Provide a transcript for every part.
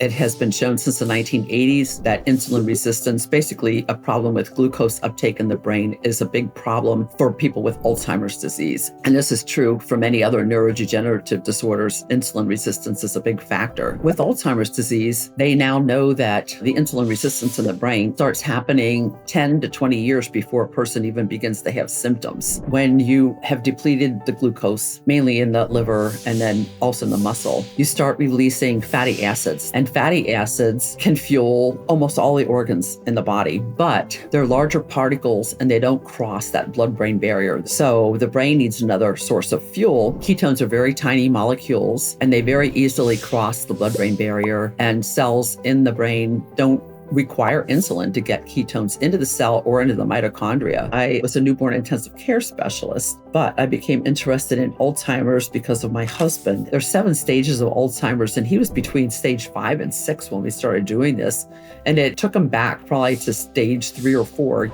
It has been shown since the 1980s that insulin resistance, basically a problem with glucose uptake in the brain, is a big problem for people with Alzheimer's disease. And this is true for many other neurodegenerative disorders. Insulin resistance is a big factor. With Alzheimer's disease, they now know that the insulin resistance in the brain starts happening 10 to 20 years before a person even begins to have symptoms. When you have depleted the glucose, mainly in the liver and then also in the muscle, you start releasing fatty acids. And fatty acids can fuel almost all the organs in the body, but they're larger particles and they don't cross that blood-brain barrier. So the brain needs another source of fuel. Ketones are very tiny molecules and they very easily cross the blood-brain barrier, and cells in the brain don't require insulin to get ketones into the cell or into the mitochondria. I was a newborn intensive care specialist, but I became interested in Alzheimer's because of my husband. There's 7 stages of Alzheimer's, and he was between stage 5 and 6 when we started doing this. And it took him back probably to stage 3 or 4.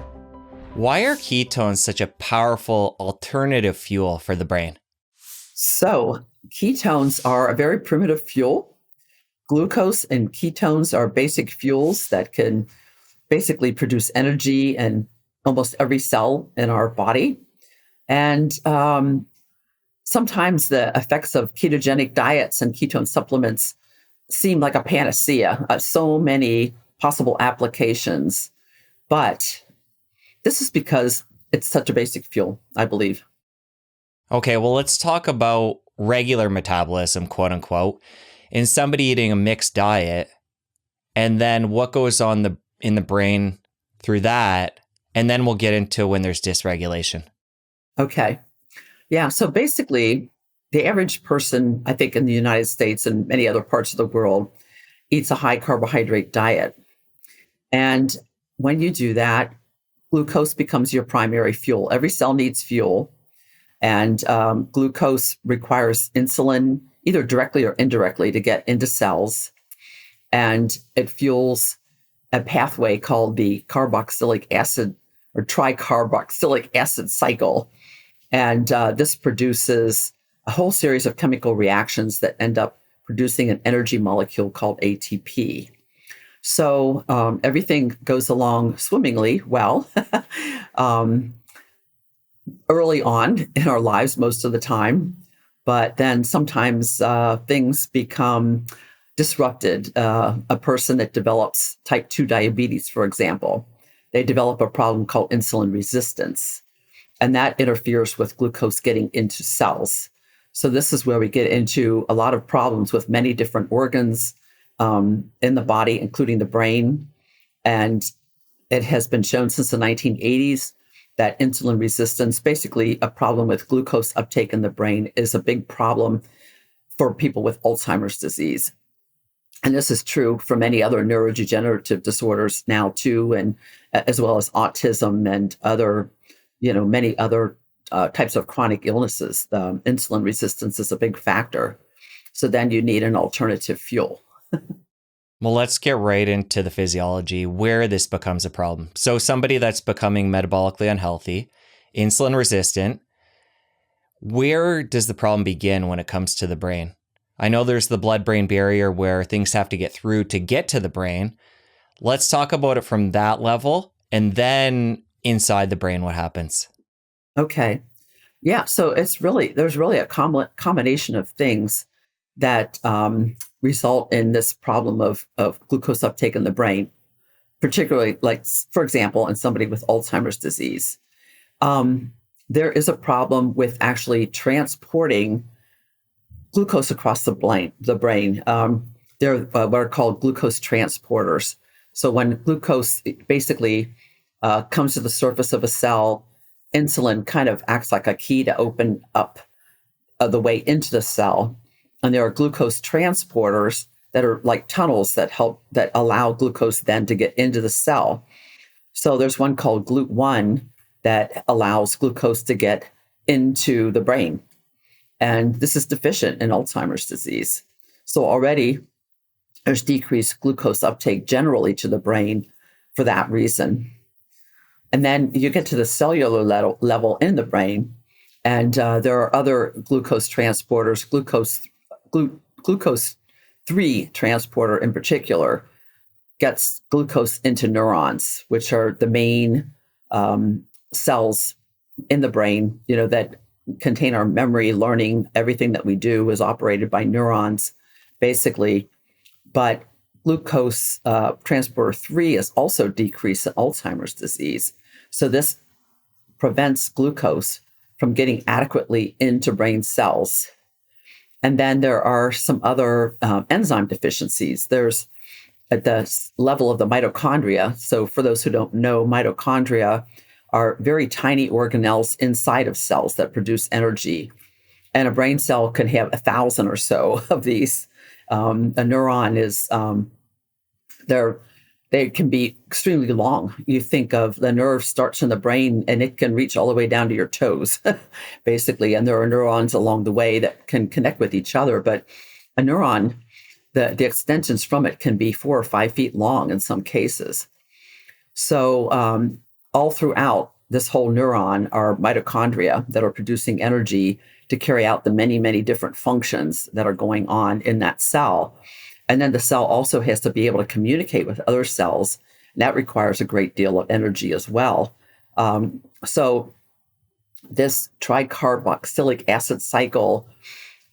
Why are ketones such a powerful alternative fuel for the brain? So ketones are a very primitive fuel. Glucose and ketones are basic fuels that can basically produce energy in almost every cell in our body. And sometimes the effects of ketogenic diets and ketone supplements seem like a panacea, so many possible applications. But this is because it's such a basic fuel, I believe. Okay, well, let's talk about regular metabolism, quote unquote, in somebody eating a mixed diet, and then what goes on in the brain through that, and then we'll get into when there's dysregulation. Okay. Yeah, so basically, the average person, I think in the United States and many other parts of the world, eats a high carbohydrate diet. And when you do that, glucose becomes your primary fuel. Every cell needs fuel, and glucose requires insulin either directly or indirectly to get into cells. And it fuels a pathway called the carboxylic acid or tricarboxylic acid cycle. And this produces a whole series of chemical reactions that end up producing an energy molecule called ATP. So everything goes along swimmingly well early on in our lives most of the time. But then sometimes things become disrupted. A person that develops type 2 diabetes, for example, they develop a problem called insulin resistance, and that interferes with glucose getting into cells. So this is where we get into a lot of problems with many different organs in the body, including the brain. And it has been shown since the 1980s that insulin resistance, basically a problem with glucose uptake in the brain, is a big problem for people with Alzheimer's disease. And this is true for many other neurodegenerative disorders now too, and as well as autism and other, many other types of chronic illnesses. Insulin resistance is a big factor. So then you need an alternative fuel. Well, let's get right into the physiology where this becomes a problem. So somebody that's becoming metabolically unhealthy, insulin resistant, where does the problem begin when it comes to the brain? I know there's the blood-brain barrier where things have to get through to get to the brain. Let's talk about it from that level, and then inside the brain, what happens? Okay. Yeah. So there's really a combination of things that result in this problem of glucose uptake in the brain, particularly, like, for example, in somebody with Alzheimer's disease. There is a problem with actually transporting glucose across the brain. They're what are called glucose transporters. So when glucose basically comes to the surface of a cell, insulin kind of acts like a key to open up the way into the cell. And there are glucose transporters that are like tunnels that allow glucose then to get into the cell. So there's one called GLUT1 that allows glucose to get into the brain. And this is deficient in Alzheimer's disease. So already there's decreased glucose uptake generally to the brain for that reason. And then you get to the cellular level in the brain, and there are other glucose transporters, glucose 3 transporter in particular gets glucose into neurons, which are the main cells in the brain, that contain our memory, learning. Everything that we do is operated by neurons, basically. But glucose transporter 3 is also decreased in Alzheimer's disease. So this prevents glucose from getting adequately into brain cells. And then there are some other enzyme deficiencies. There's at the level of the mitochondria. So for those who don't know, mitochondria are very tiny organelles inside of cells that produce energy. And a brain cell can have 1,000 or so of these. A neuron is, they can be extremely long. You think of the nerve starts in the brain and it can reach all the way down to your toes, basically. And there are neurons along the way that can connect with each other. But a neuron, the extensions from it can be 4 or 5 feet long in some cases. So all throughout this whole neuron are mitochondria that are producing energy to carry out the many, many different functions that are going on in that cell. And then the cell also has to be able to communicate with other cells. And that requires a great deal of energy as well. So this tricarboxylic acid cycle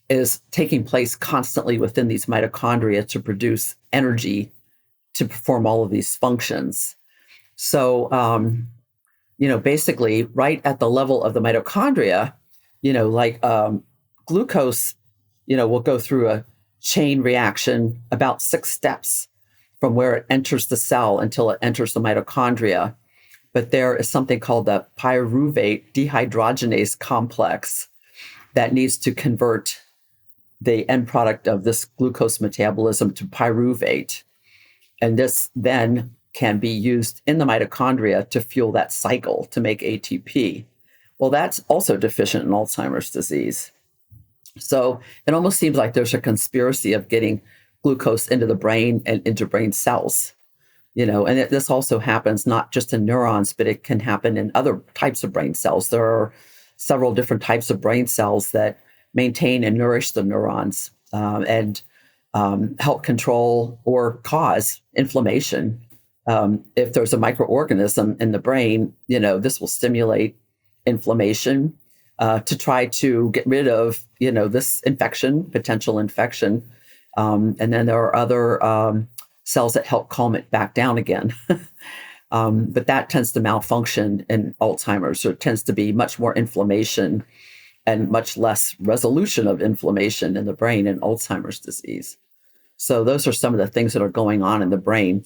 is taking place constantly within these mitochondria to produce energy to perform all of these functions. So, basically right at the level of the mitochondria, glucose, will go through a chain reaction about 6 steps from where it enters the cell until it enters the mitochondria. But there is something called the pyruvate dehydrogenase complex that needs to convert the end product of this glucose metabolism to pyruvate. And this then can be used in the mitochondria to fuel that cycle to make ATP. Well, that's also deficient in Alzheimer's disease. So it almost seems like there's a conspiracy of getting glucose into the brain and into brain cells, and this also happens not just in neurons, but it can happen in other types of brain cells. There are several different types of brain cells that maintain and nourish the neurons and help control or cause inflammation. If there's a microorganism in the brain, this will stimulate inflammation to try to get rid of, this potential infection. And then there are other cells that help calm it back down again. But that tends to malfunction in Alzheimer's. So it tends to be much more inflammation and much less resolution of inflammation in the brain in Alzheimer's disease. So those are some of the things that are going on in the brain.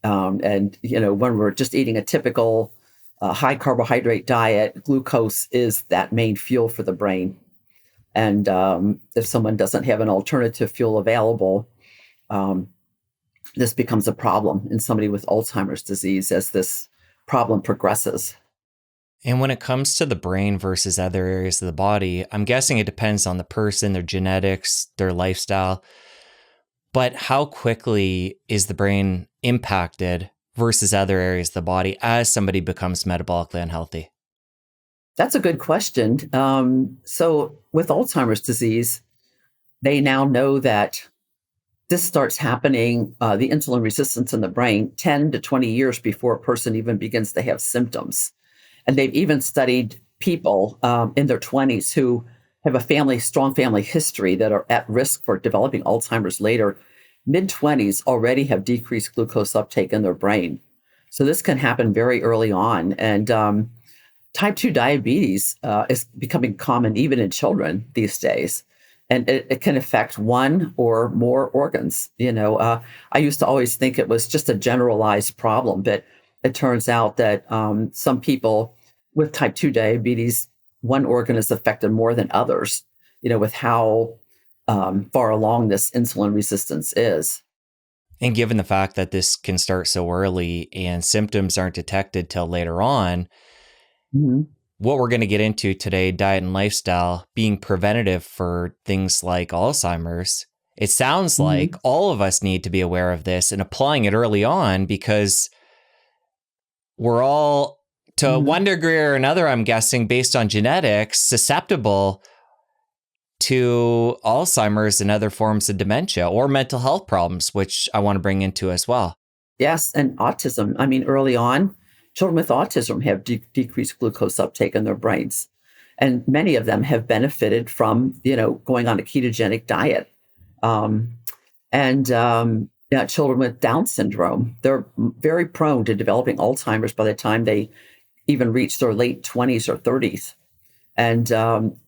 And when we're just eating a typical high carbohydrate diet, glucose is that main fuel for the brain. And if someone doesn't have an alternative fuel available, this becomes a problem in somebody with Alzheimer's disease as this problem progresses. And when it comes to the brain versus other areas of the body, I'm guessing it depends on the person, their genetics, their lifestyle. But how quickly is the brain impacted versus other areas of the body as somebody becomes metabolically unhealthy? That's a good question. So with Alzheimer's disease, they now know that this starts happening, the insulin resistance in the brain, 10 to 20 years before a person even begins to have symptoms. And they've even studied people in their 20s who have a strong family history that are at risk for developing Alzheimer's later. Mid-20s already have decreased glucose uptake in their brain. So this can happen very early on. And type 2 diabetes is becoming common even in children these days. And it can affect one or more organs. I used to always think it was just a generalized problem, but it turns out that some people with type 2 diabetes, one organ is affected more than others, with how far along this insulin resistance is. And given the fact that this can start so early and symptoms aren't detected till later on, what we're going to get into today, diet and lifestyle, being preventative for things like Alzheimer's, it sounds like all of us need to be aware of this and applying it early on, because we're all, to one degree or another, I'm guessing, based on genetics, susceptible to Alzheimer's and other forms of dementia or mental health problems, which I want to bring into as well. Yes, and autism. I mean, early on, children with autism have decreased glucose uptake in their brains. And many of them have benefited from, going on a ketogenic diet. Children with Down syndrome, they're very prone to developing Alzheimer's by the time they even reach their late 20s or 30s. And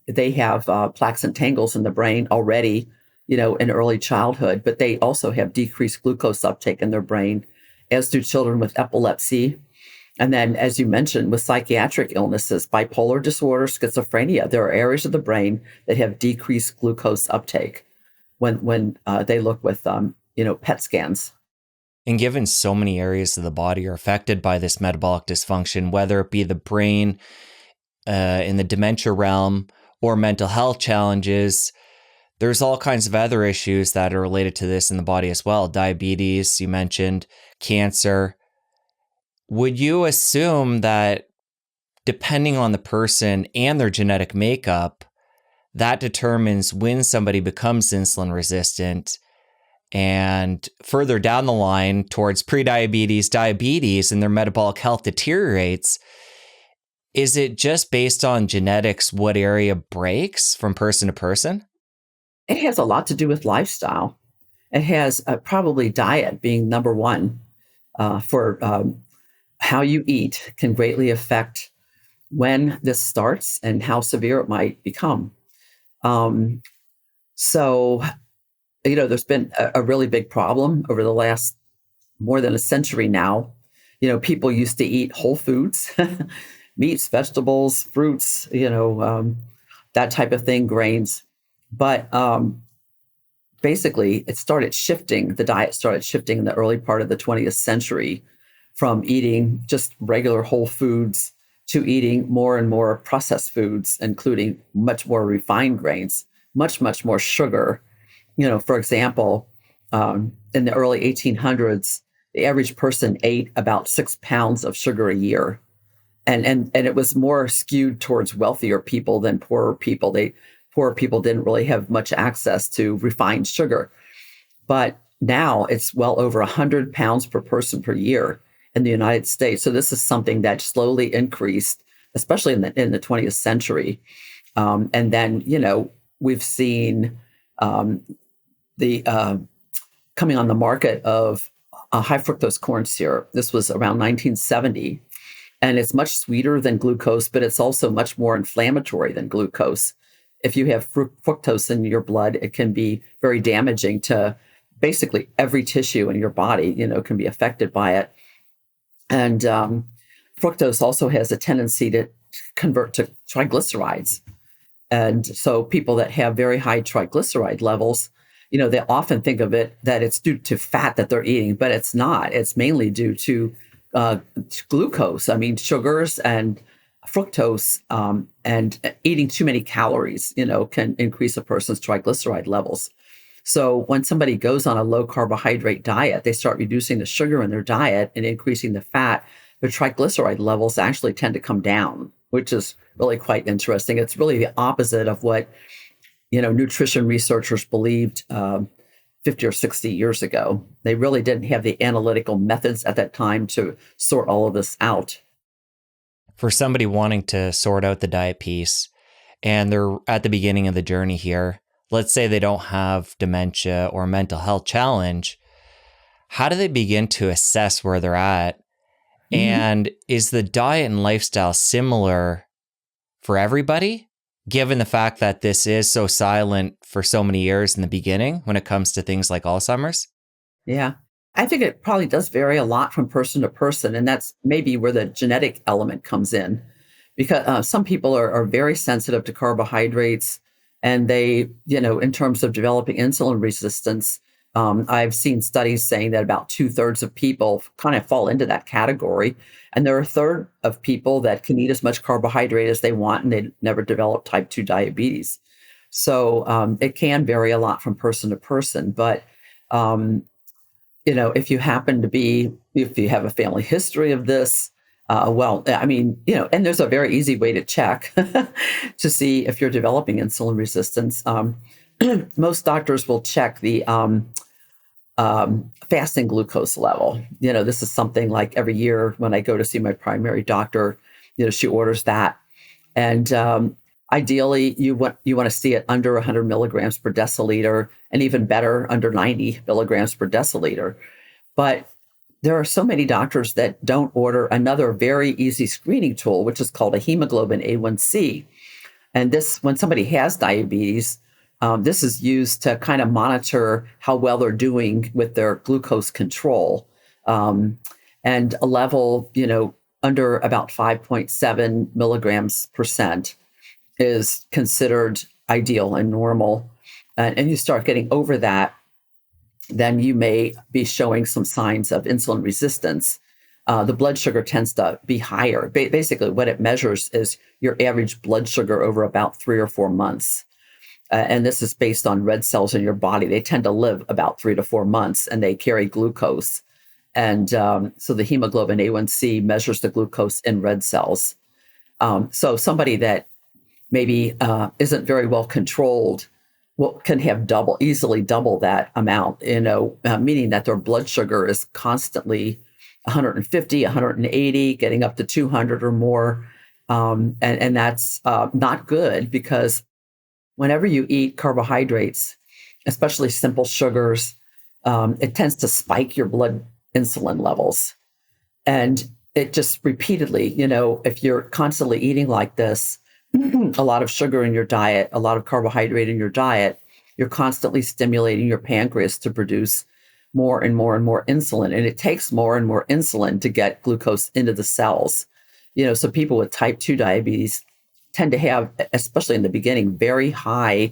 they have plaques and tangles in the brain already, in early childhood, but they also have decreased glucose uptake in their brain, as do children with epilepsy. And then, as you mentioned, with psychiatric illnesses, bipolar disorder, schizophrenia, there are areas of the brain that have decreased glucose uptake when they look with, PET scans. And given so many areas of the body are affected by this metabolic dysfunction, whether it be the brain in the dementia realm or mental health challenges, there's all kinds of other issues that are related to this in the body as well. Diabetes, you mentioned, cancer. Would you assume that depending on the person and their genetic makeup, that determines when somebody becomes insulin resistant and further down the line towards prediabetes, diabetes, and their metabolic health deteriorates? Is it just based on genetics what area breaks from person to person? It has a lot to do with lifestyle. It has probably diet being number one for how you eat can greatly affect when this starts and how severe it might become. There's been a really big problem over the last more than a century now. People used to eat whole foods, meats, vegetables, fruits, that type of thing, grains. But basically, the diet started shifting in the early part of the 20th century from eating just regular whole foods to eating more and more processed foods, including much more refined grains, much, much more sugar. For example, in the early 1800s, the average person ate about 6 pounds of sugar a year. And it was more skewed towards wealthier people than poorer people. Poorer people didn't really have much access to refined sugar. But now it's well over 100 pounds per person per year in the United States. So this is something that slowly increased, especially in the 20th century. And then, we've seen the coming on the market of high fructose corn syrup. This was around 1970. And it's much sweeter than glucose, but it's also much more inflammatory than glucose. If you have fructose in your blood, it can be very damaging to basically every tissue in your body, can be affected by it. And fructose also has a tendency to convert to triglycerides. And so people that have very high triglyceride levels, they often think of it that it's due to fat that they're eating, but it's not. It's mainly due to glucose. I mean, sugars and fructose and eating too many calories, can increase a person's triglyceride levels. So when somebody goes on a low carbohydrate diet, they start reducing the sugar in their diet and increasing the fat, their triglyceride levels actually tend to come down, which is really quite interesting. It's really the opposite of what, nutrition researchers believed 50 or 60 years ago. They really didn't have the analytical methods at that time to sort all of this out. For somebody wanting to sort out the diet piece and they're at the beginning of the journey here, let's say they don't have dementia or mental health challenge, how do they begin to assess where they're at? Mm-hmm. And is the diet and lifestyle similar for everybody, given the fact that this is so silent for so many years in the beginning when it comes to things like Alzheimer's? Yeah, I think it probably does vary a lot from person to person. And that's maybe where the genetic element comes in, because some people are very sensitive to carbohydrates. And they, in terms of developing insulin resistance, I've seen studies saying that about 2/3 of people kind of fall into that category. And there are a third of people that can eat as much carbohydrate as they want and they never develop type 2 diabetes. So it can vary a lot from person to person. But, if you have a family history of this, Well, I mean, and there's a very easy way to check to see if you're developing insulin resistance. Most doctors will check the fasting glucose level. This is something like every year when I go to see my primary doctor, she orders that. And ideally, you want to see it under 100 milligrams per deciliter, and even better, under 90 milligrams per deciliter. But there are so many doctors that don't order another very easy screening tool, which is called a hemoglobin A1C. And this, when somebody has diabetes, this is used to kind of monitor how well they're doing with their glucose control. And a level, under about 5.7 milligrams percent is considered ideal and normal. And you start getting over that, then you may be showing some signs of insulin resistance. The blood sugar tends to be higher. Basically, what it measures is your average blood sugar over about 3 or 4 months. And this is based on red cells in your body. They tend to live about 3 to 4 months, and they carry glucose. And so the hemoglobin A1C measures the glucose in red cells. So somebody that maybe isn't very well controlled can have easily double that amount, meaning that their blood sugar is constantly 150, 180, getting up to 200 or more. And that's not good, because whenever you eat carbohydrates, especially simple sugars, it tends to spike your blood insulin levels. And it just repeatedly, if you're constantly eating like this, a lot of sugar in your diet, a lot of carbohydrate in your diet, you're constantly stimulating your pancreas to produce more and more and more insulin. And it takes more and more insulin to get glucose into the cells. So people with type 2 diabetes tend to have, especially in the beginning, very high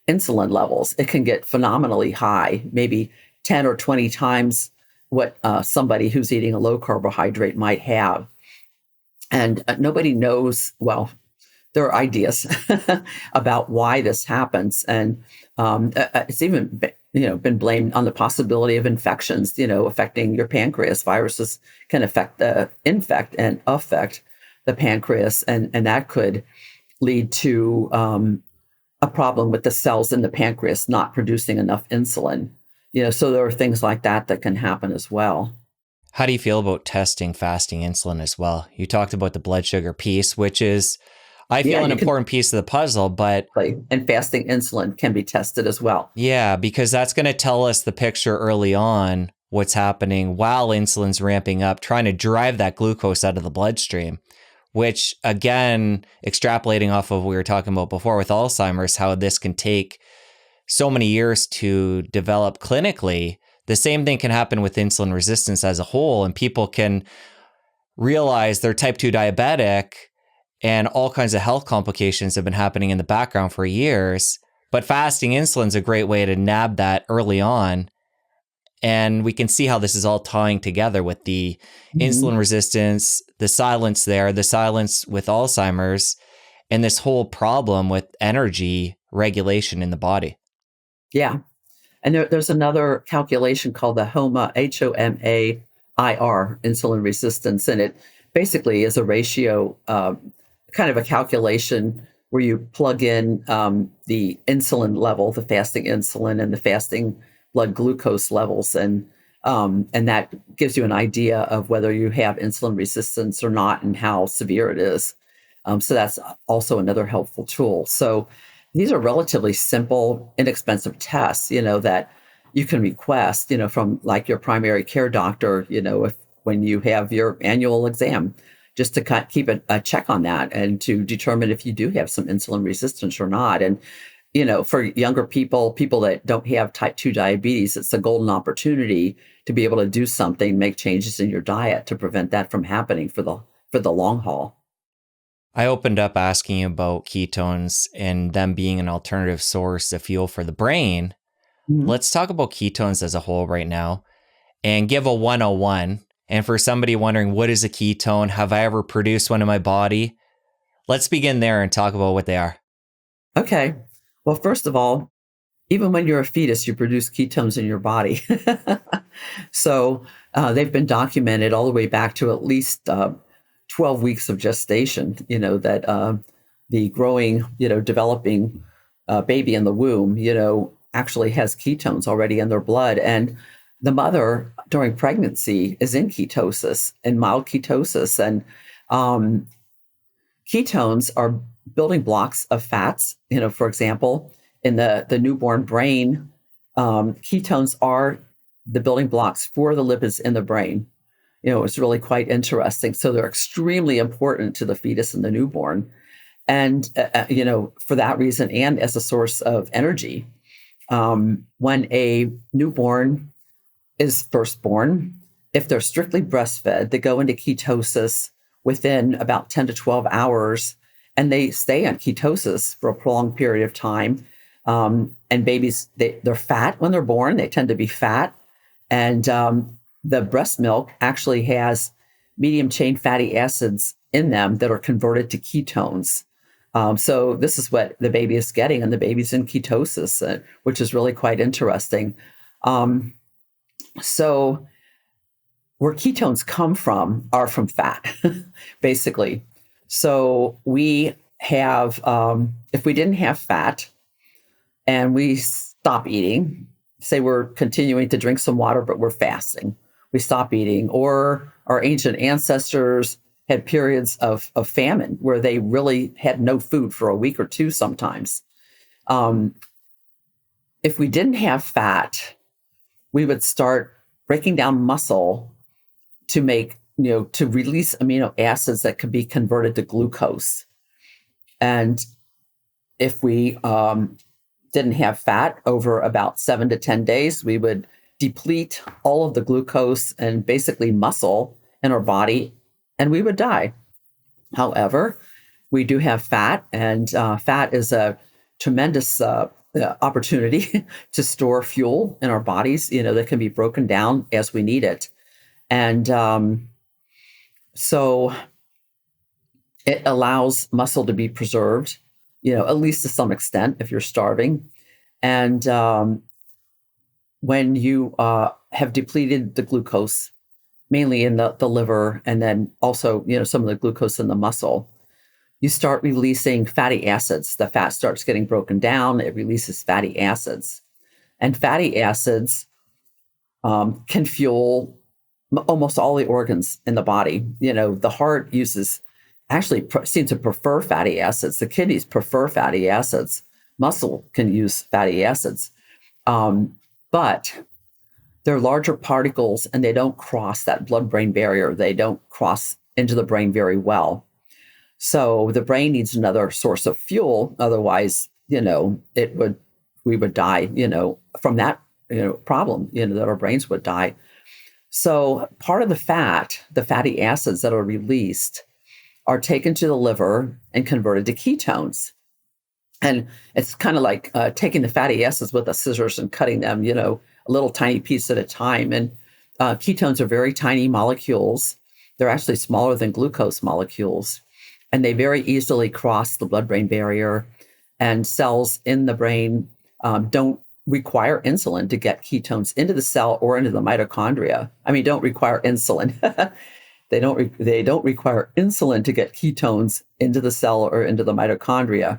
insulin levels. It can get phenomenally high, maybe 10 or 20 times what somebody who's eating a low carbohydrate might have. And nobody knows, well, there are ideas about why this happens. And it's even been blamed on the possibility of infections, affecting your pancreas. Viruses can infect and affect the pancreas, and that could lead to a problem with the cells in the pancreas not producing enough insulin. So there are things like that can happen as well. How do you feel about testing fasting insulin as well? You talked about the blood sugar piece, which is, I feel, an important piece of the puzzle, but... And fasting insulin can be tested as well. Yeah, because that's going to tell us the picture early on, what's happening while insulin's ramping up, trying to drive that glucose out of the bloodstream, which, again, extrapolating off of what we were talking about before with Alzheimer's, how this can take so many years to develop clinically. The same thing can happen with insulin resistance as a whole, and people can realize they're type 2 diabetic and all kinds of health complications have been happening in the background for years. But fasting insulin is a great way to nab that early on. And we can see how this is all tying together with the insulin resistance, the silence with Alzheimer's, and this whole problem with energy regulation in the body. Yeah. And there's another calculation called the HOMA, HOMAIR, insulin resistance. And it basically is a ratio, kind of a calculation where you plug in the insulin level, the fasting insulin, and the fasting blood glucose levels. And that gives you an idea of whether you have insulin resistance or not and how severe it is. So that's also another helpful tool. So these are relatively simple, inexpensive tests, that you can request, from like your primary care doctor, when you have your annual exam, just to keep a check on that and to determine if you do have some insulin resistance or not. And, for younger people that don't have type 2 diabetes, it's a golden opportunity to be able to do something, make changes in your diet to prevent that from happening for the long haul. I opened up asking you about ketones and them being an alternative source of fuel for the brain. Let's talk about ketones as a whole right now and give a 101. And for somebody wondering, what is a ketone? Have I ever produced one in my body? Let's begin there and talk about what they are. Okay. Well, first of all, even when you're a fetus, you produce ketones in your body. So they've been documented all the way back to at least 12 weeks of gestation, that the growing, developing baby in the womb, actually has ketones already in their blood. And the mother during pregnancy is in ketosis, in mild ketosis. And ketones are building blocks of fats. For example, in the newborn brain, ketones are the building blocks for the lipids in the brain. It's really quite interesting. So they're extremely important to the fetus and the newborn. And, for that reason, and as a source of energy, when a newborn is first born, if they're strictly breastfed, they go into ketosis within about 10 to 12 hours, and they stay on ketosis for a prolonged period of time. And babies, they're fat when they're born. They tend to be fat. And the breast milk actually has medium chain fatty acids in them that are converted to ketones. So this is what the baby is getting, and the baby's in ketosis, which is really quite interesting. So where ketones come from are from fat, basically. So we have, if we didn't have fat and we stop eating, say we're continuing to drink some water, but we're fasting, we stop eating, or our ancient ancestors had periods of famine where they really had no food for a week or two sometimes. If we didn't have fat, we would start breaking down muscle to make, to release amino acids that could be converted to glucose. And if we didn't have fat, over about 7 to 10 days, we would deplete all of the glucose and basically muscle in our body, and we would die. However, we do have fat, and fat is a tremendous opportunity to store fuel in our bodies, that can be broken down as we need it. And so it allows muscle to be preserved, at least to some extent if you're starving. And when you have depleted the glucose, mainly in the liver, and then also, some of the glucose in the muscle, you start releasing fatty acids. The fat starts getting broken down. It releases fatty acids. And fatty acids can fuel almost all the organs in the body. The heart seems to prefer fatty acids. The kidneys prefer fatty acids. Muscle can use fatty acids. But they're larger particles, and they don't cross that blood-brain barrier. They don't cross into the brain very well. So the brain needs another source of fuel. Otherwise, we would die, from that, problem, that our brains would die. So part of the fatty acids that are released are taken to the liver and converted to ketones. And it's kind of like taking the fatty acids with a scissors and cutting them, a little tiny piece at a time. And ketones are very tiny molecules. They're actually smaller than glucose molecules. And they very easily cross the blood-brain barrier. And cells in the brain don't require insulin to get ketones into the cell or into the mitochondria. Don't require insulin. They don't require insulin to get ketones into the cell or into the mitochondria.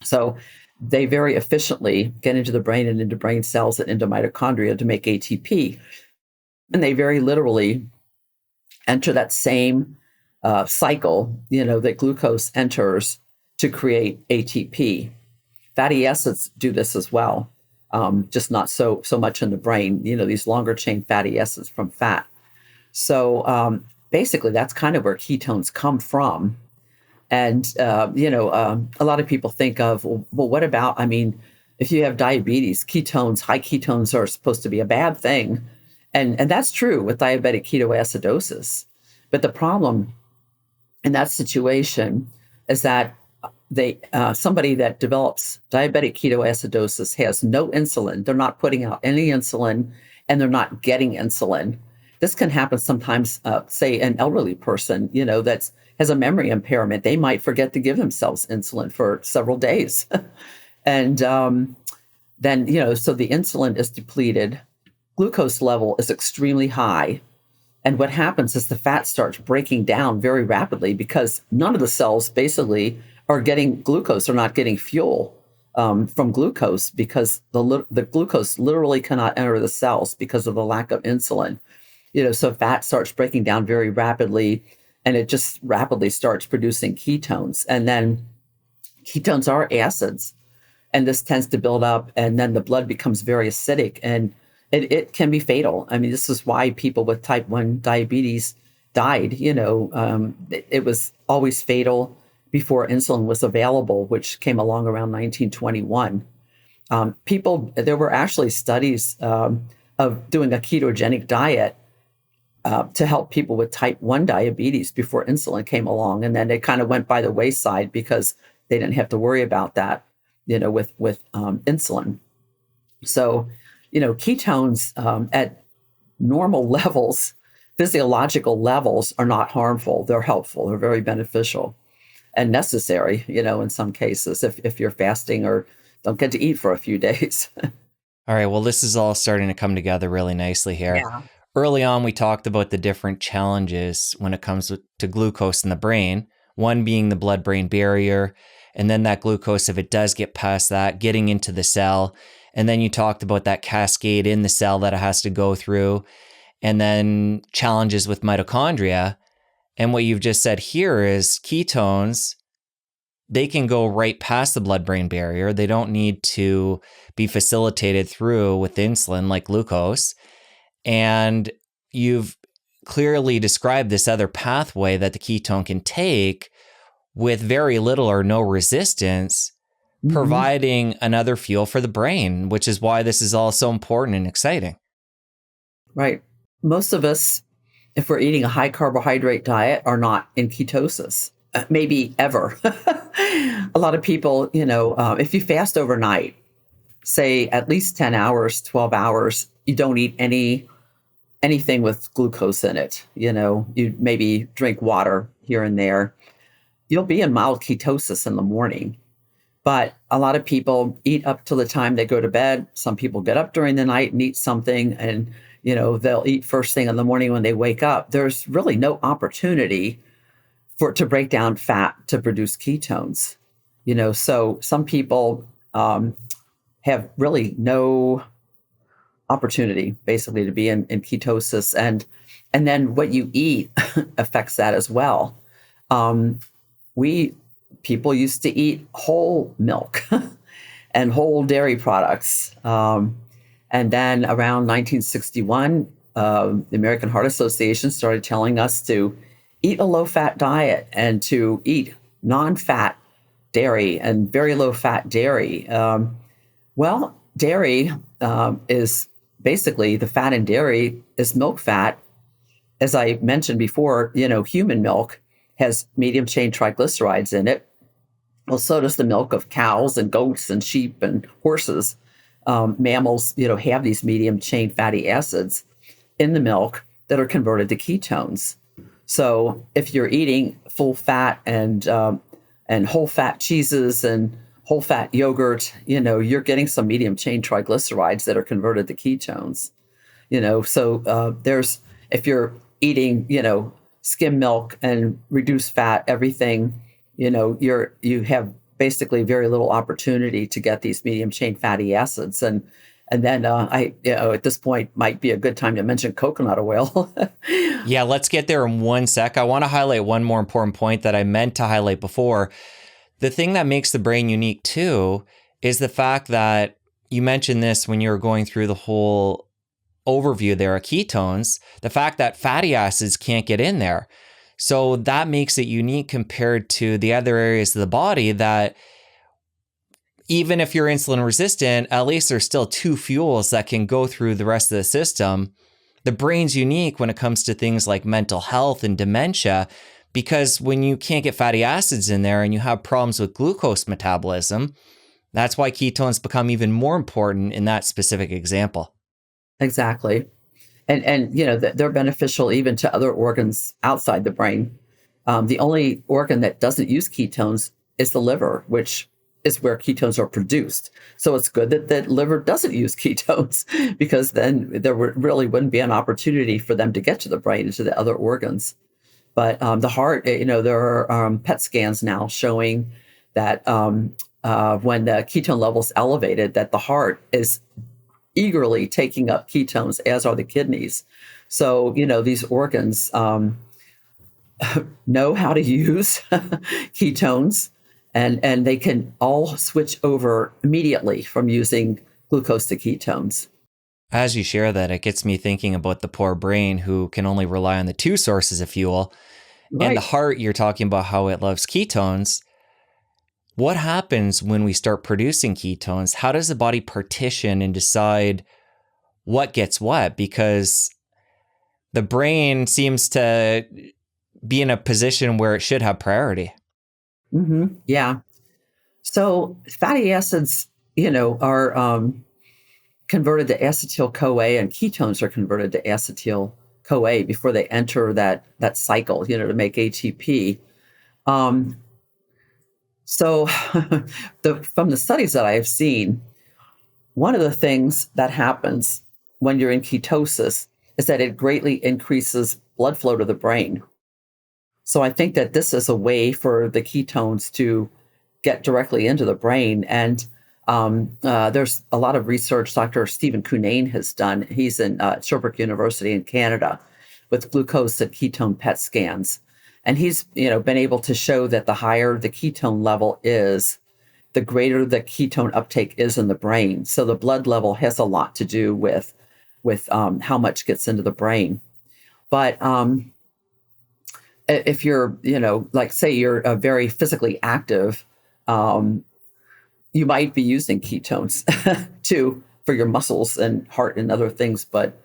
So they very efficiently get into the brain and into brain cells and into mitochondria to make ATP. And they very literally enter that same cycle, that glucose enters to create ATP. Fatty acids do this as well, just not so much in the brain, these longer chain fatty acids from fat. So basically, that's kind of where ketones come from. And, a lot of people think of, well, what about, if you have diabetes, high ketones are supposed to be a bad thing. And that's true with diabetic ketoacidosis. But the problem in that situation is that somebody that develops diabetic ketoacidosis has no insulin. They're not putting out any insulin, and they're not getting insulin. This can happen sometimes, say, an elderly person, that has a memory impairment. They might forget to give themselves insulin for several days. And then, so the insulin is depleted. Glucose level is extremely high. And what happens is the fat starts breaking down very rapidly because none of the cells basically are getting glucose, or not getting fuel from glucose, because the glucose literally cannot enter the cells because of the lack of insulin. So fat starts breaking down very rapidly, and it just rapidly starts producing ketones. And then ketones are acids, and this tends to build up, and then the blood becomes very acidic, and it can be fatal. I mean, this is why people with type 1 diabetes died. It was always fatal before insulin was available, which came along around 1921. There were actually studies of doing a ketogenic diet to help people with type 1 diabetes before insulin came along. And then it kind of went by the wayside because they didn't have to worry about that, with insulin. So, ketones at normal levels, physiological levels, are not harmful. They're helpful. They're very beneficial and necessary, in some cases, if you're fasting or don't get to eat for a few days. All right. Well, this is all starting to come together really nicely here. Yeah. Early on, we talked about the different challenges when it comes to glucose in the brain, one being the blood-brain barrier, and then that glucose, if it does get past that, getting into the cell. And then you talked about that cascade in the cell that it has to go through, and then challenges with mitochondria. And what you've just said here is ketones, they can go right past the blood-brain barrier. They don't need to be facilitated through with insulin like glucose. And you've clearly described this other pathway that the ketone can take with very little or no resistance, providing another fuel for the brain, which is why this is all so important and exciting. Right. Most of us, if we're eating a high carbohydrate diet, are not in ketosis, maybe ever. A lot of people, if you fast overnight, say at least 10 hours, 12 hours, you don't eat anything with glucose in it. You maybe drink water here and there. You'll be in mild ketosis in the morning. But a lot of people eat up till the time they go to bed. Some people get up during the night and eat something, and they'll eat first thing in the morning when they wake up. There's really no opportunity for it to break down fat to produce ketones. So some people have really no opportunity basically to be in ketosis, and then what you eat affects that as well. People used to eat whole milk and whole dairy products. And then around 1961, the American Heart Association started telling us to eat a low-fat diet and to eat non-fat dairy and very low-fat dairy. Dairy is basically, the fat in dairy is milk fat. As I mentioned before, human milk has medium chain triglycerides in it. Well, so does the milk of cows and goats and sheep and horses. Mammals, have these medium chain fatty acids in the milk that are converted to ketones. So if you're eating full fat and whole fat cheeses and whole fat yogurt, you're getting some medium chain triglycerides that are converted to ketones. If you're eating, skim milk and reduced fat, everything, you have basically very little opportunity to get these medium chain fatty acids. And then at this point might be a good time to mention coconut oil. Yeah, let's get there in one sec. I want to highlight one more important point that I meant to highlight before. The thing that makes the brain unique too is the fact that you mentioned this when you were going through the whole overview there of ketones, the fact that fatty acids can't get in there. So that makes it unique compared to the other areas of the body that even if you're insulin resistant, at least there's still two fuels that can go through the rest of the system. The brain's unique when it comes to things like mental health and dementia, because when you can't get fatty acids in there and you have problems with glucose metabolism, that's why ketones become even more important in that specific example. Exactly. And they're beneficial even to other organs outside the brain. The only organ that doesn't use ketones is the liver, which is where ketones are produced. So it's good that the liver doesn't use ketones because then there really wouldn't be an opportunity for them to get to the brain and to the other organs. But the heart, there are PET scans now showing that when the ketone level's elevated, that the heart is eagerly taking up ketones, as are the kidneys. So, these organs know how to use ketones, and they can all switch over immediately from using glucose to ketones. As you share that, it gets me thinking about the poor brain who can only rely on the two sources of fuel. Right. And the heart, you're talking about how it loves ketones. What happens when we start producing ketones? How does the body partition and decide what gets what? Because the brain seems to be in a position where it should have priority. Mm-hmm. Yeah. So fatty acids, are converted to acetyl-CoA, and ketones are converted to acetyl-CoA before they enter that cycle, to make ATP. So from the studies that I have seen, one of the things that happens when you're in ketosis is that it greatly increases blood flow to the brain. So I think that this is a way for the ketones to get directly into the brain. And there's a lot of research Dr. Stephen Cunnane has done. He's in Sherbrooke University in Canada with glucose and ketone PET scans. And he's been able to show that the higher the ketone level is, the greater the ketone uptake is in the brain. So the blood level has a lot to do with how much gets into the brain. But if you're, like say you're very physically active, you might be using ketones for your muscles and heart and other things. But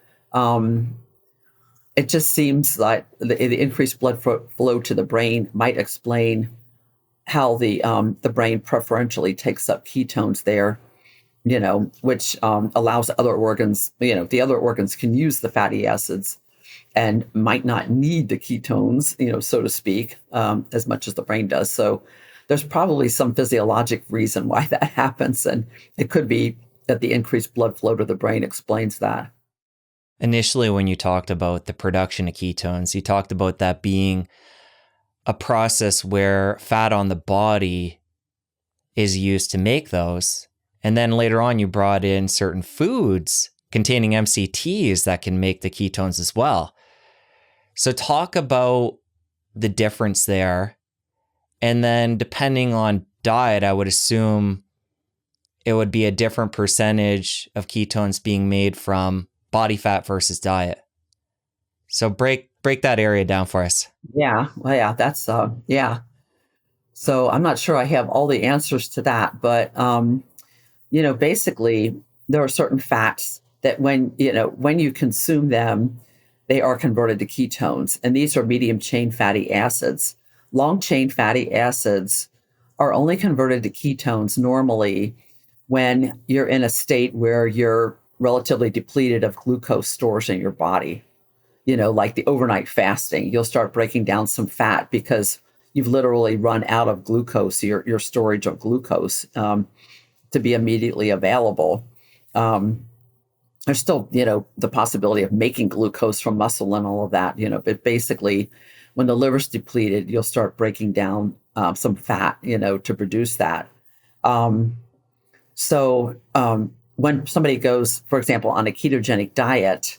it just seems like the increased blood flow to the brain might explain how the brain preferentially takes up ketones there, which allows other organs, the other organs can use the fatty acids and might not need the ketones, so to speak, as much as the brain does. So there's probably some physiologic reason why that happens. And it could be that the increased blood flow to the brain explains that. Initially, when you talked about the production of ketones, you talked about that being a process where fat on the body is used to make those. And then later on, you brought in certain foods containing MCTs that can make the ketones as well. So talk about the difference there. And then depending on diet, I would assume it would be a different percentage of ketones being made from body fat versus diet. So break that area down for us. Yeah. Well, yeah, that's, yeah. So I'm not sure I have all the answers to that, but, basically there are certain fats that when you consume them, they are converted to ketones. And these are medium chain fatty acids. Long chain fatty acids are only converted to ketones normally when you're in a state where you're relatively depleted of glucose stores in your body. Like the overnight fasting, you'll start breaking down some fat because you've literally run out of glucose, your storage of glucose to be immediately available. There's still, the possibility of making glucose from muscle and all of that, but basically when the liver's depleted, you'll start breaking down some fat, to produce that. So when somebody goes, for example, on a ketogenic diet,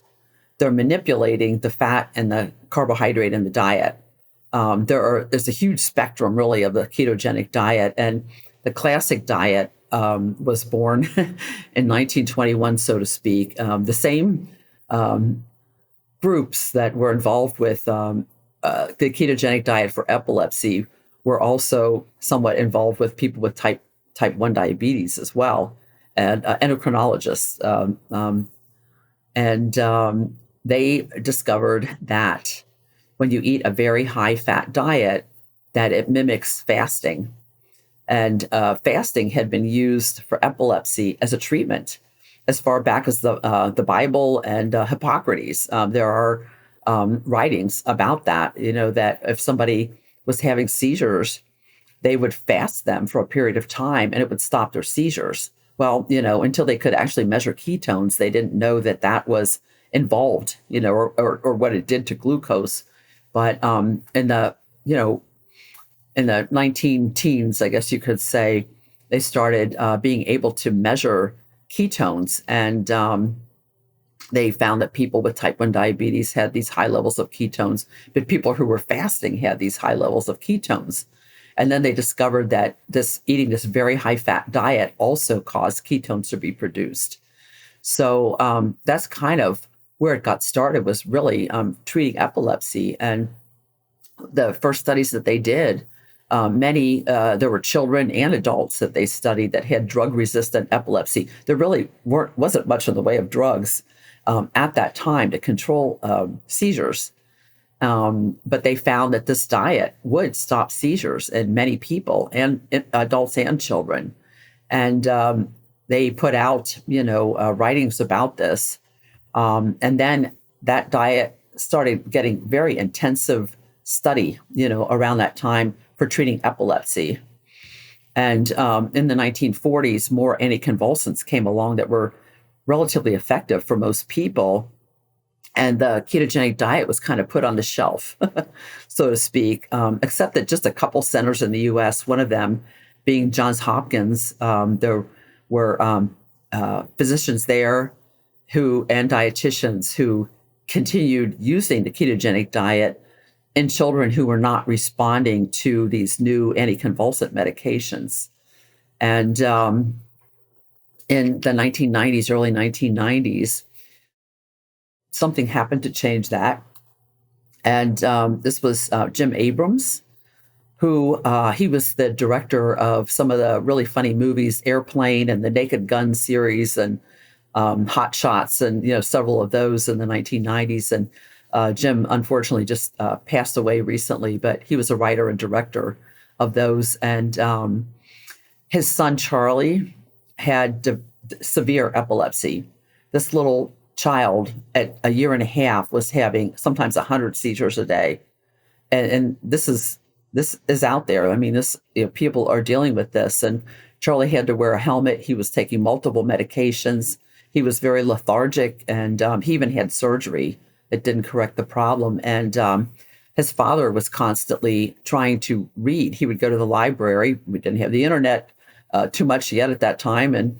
they're manipulating the fat and the carbohydrate in the diet. There's a huge spectrum, really, of the ketogenic diet. And the classic diet was born in 1921, so to speak. The same groups that were involved with the ketogenic diet for epilepsy were also somewhat involved with people with type 1 diabetes as well, and endocrinologists. They discovered that when you eat a very high fat diet, that it mimics fasting. And fasting had been used for epilepsy as a treatment as far back as the Bible and Hippocrates. There are writings about that, that if somebody was having seizures, they would fast them for a period of time and it would stop their seizures. Well, until they could actually measure ketones, they didn't know that that was involved, or what it did to glucose. But in the 19 teens, I guess you could say, they started being able to measure ketones. And they found that people with type 1 diabetes had these high levels of ketones, but people who were fasting had these high levels of ketones. And then they discovered that eating this very high fat diet also caused ketones to be produced. So that's kind of where it got started, was really treating epilepsy. And the first studies that they did, there were children and adults that they studied that had drug-resistant epilepsy. There really wasn't much in the way of drugs at that time to control seizures. But they found that this diet would stop seizures in many people, and adults and children. And they put out, writings about this. And then that diet started getting very intensive study, around that time for treating epilepsy. And in the 1940s, more anticonvulsants came along that were relatively effective for most people. And the ketogenic diet was kind of put on the shelf, so to speak, except that just a couple centers in the U.S., one of them being Johns Hopkins, there were physicians there and dietitians who continued using the ketogenic diet in children who were not responding to these new anticonvulsant medications. And in the 1990s, early 1990s, something happened to change that. And this was Jim Abrams, who he was the director of some of the really funny movies, Airplane and the Naked Gun series, and Hot Shots, and several of those in the 1990s. And Jim, unfortunately, just passed away recently, but he was a writer and director of those. And his son, Charlie, had severe epilepsy. This little child at a year and a half was having sometimes 100 seizures a day. And this is out there. I mean, people are dealing with this. And Charlie had to wear a helmet. He was taking multiple medications. He was very lethargic, and he even had surgery. It didn't correct the problem. And his father was constantly trying to read. He would go to the library. We didn't have the internet too much yet at that time. And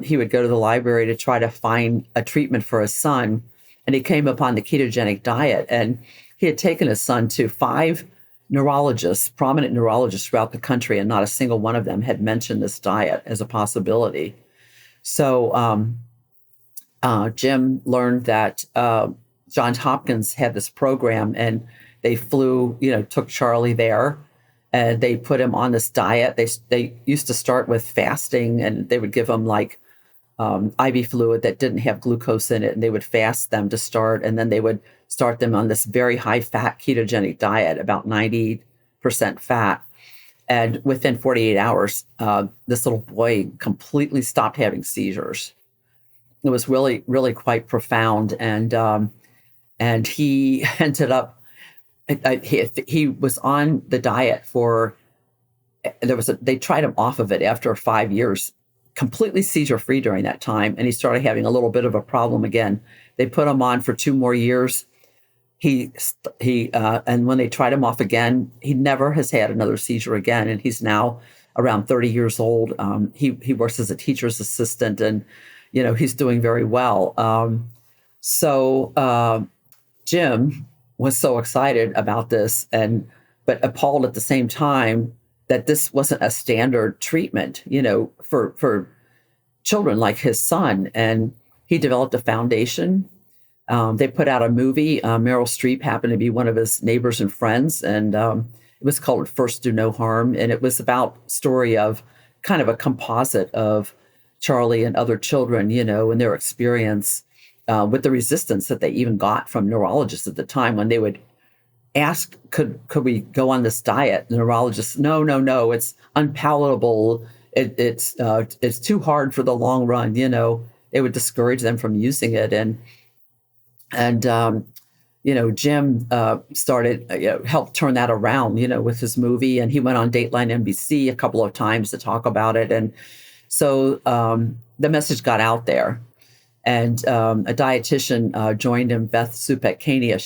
he would go to the library to try to find a treatment for his son. And he came upon the ketogenic diet. And he had taken his son to 5 neurologists, prominent neurologists throughout the country, and not a single one of them had mentioned this diet as a possibility. So Jim learned that Johns Hopkins had this program, and they took Charlie there, and they put him on this diet. They used to start with fasting, and they would give him like IV fluid that didn't have glucose in it, and they would fast them to start, and then they would start them on this very high fat ketogenic diet, about 90% fat. And within 48 hours, this little boy completely stopped having seizures. It was really, really quite profound. And he ended up, he was on the diet they tried him off of it after 5 years, completely seizure-free during that time. And he started having a little bit of a problem again. They put him on for 2 more years. And when they tried him off again, he never has had another seizure again. And he's now around 30 years old. He works as a teacher's assistant, and, he's doing very well. So Jim was so excited about this, but appalled at the same time that this wasn't a standard treatment, for children like his son. And he developed a foundation. They put out a movie. Meryl Streep happened to be one of his neighbors and friends, and it was called First Do No Harm. And it was about story of kind of a composite of Charlie and other children, and their experience with the resistance that they even got from neurologists at the time when they would ask, could we go on this diet? The neurologists, no, it's unpalatable. It's too hard for the long run. They would discourage them from using it. And Jim started, helped turn that around, with his movie, and he went on Dateline NBC a couple of times to talk about it. And so the message got out there. And a dietitian joined him, Beth Supek-Kania.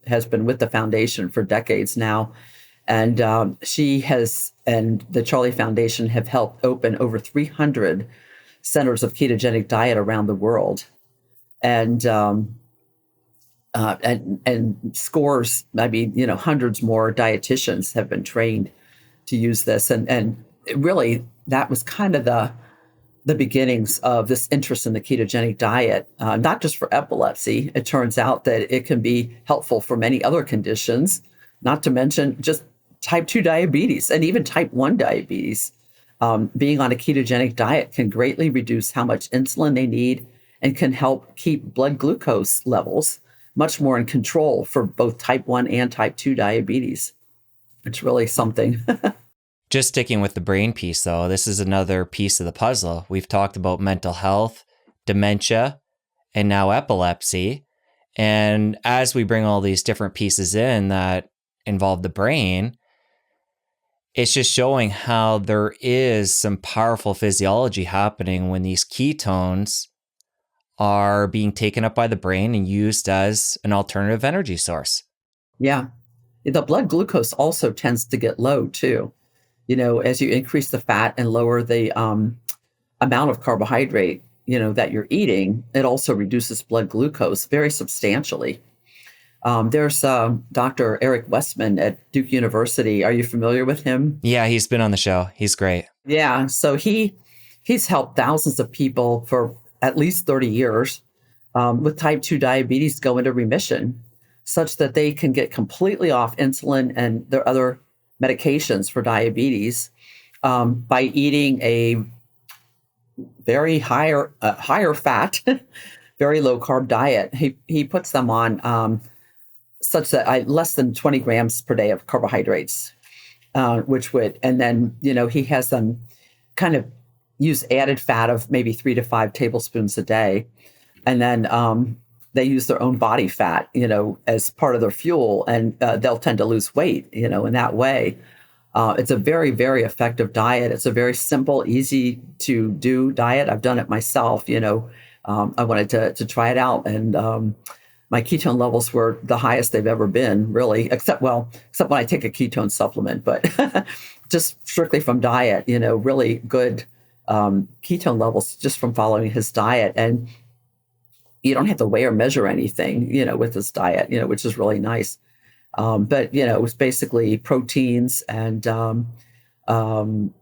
Has been with the foundation for decades now, and she has and the Charlie Foundation have helped open over 300 centers of ketogenic diet around the world, and scores, hundreds more dietitians have been trained to use this, and really that was kind of the beginnings of this interest in the ketogenic diet, not just for epilepsy. It turns out that it can be helpful for many other conditions, not to mention just type 2 diabetes and even type 1 diabetes. Being on a ketogenic diet can greatly reduce how much insulin they need and can help keep blood glucose levels much more in control for both type 1 and type 2 diabetes. It's really something. Just sticking with the brain piece, though, this is another piece of the puzzle. We've talked about mental health, dementia, and now epilepsy. And as we bring all these different pieces in that involve the brain, it's just showing how there is some powerful physiology happening when these ketones are being taken up by the brain and used as an alternative energy source. Yeah. The blood glucose also tends to get low, too. As you increase the fat and lower the amount of carbohydrate, that you're eating, it also reduces blood glucose very substantially. There's Dr. Eric Westman at Duke University. Are you familiar with him? Yeah, he's been on the show. He's great. Yeah, so he's helped thousands of people for at least 30 years with type 2 diabetes go into remission, such that they can get completely off insulin and their other medications for diabetes by eating a very higher fat, very low carb diet. He puts them on such that less than 20 grams per day of carbohydrates, and then he has them kind of use added fat of maybe 3 to 5 tablespoons a day, and then they use their own body fat, as part of their fuel, and they'll tend to lose weight, in that way. It's a very, very effective diet. It's a very simple, easy to do diet. I've done it myself. I wanted to try it out, and my ketone levels were the highest they've ever been, really, except when I take a ketone supplement, but just strictly from diet, really good ketone levels just from following his diet. And you don't have to weigh or measure anything, with this diet, which is really nice. But it was basically proteins and certain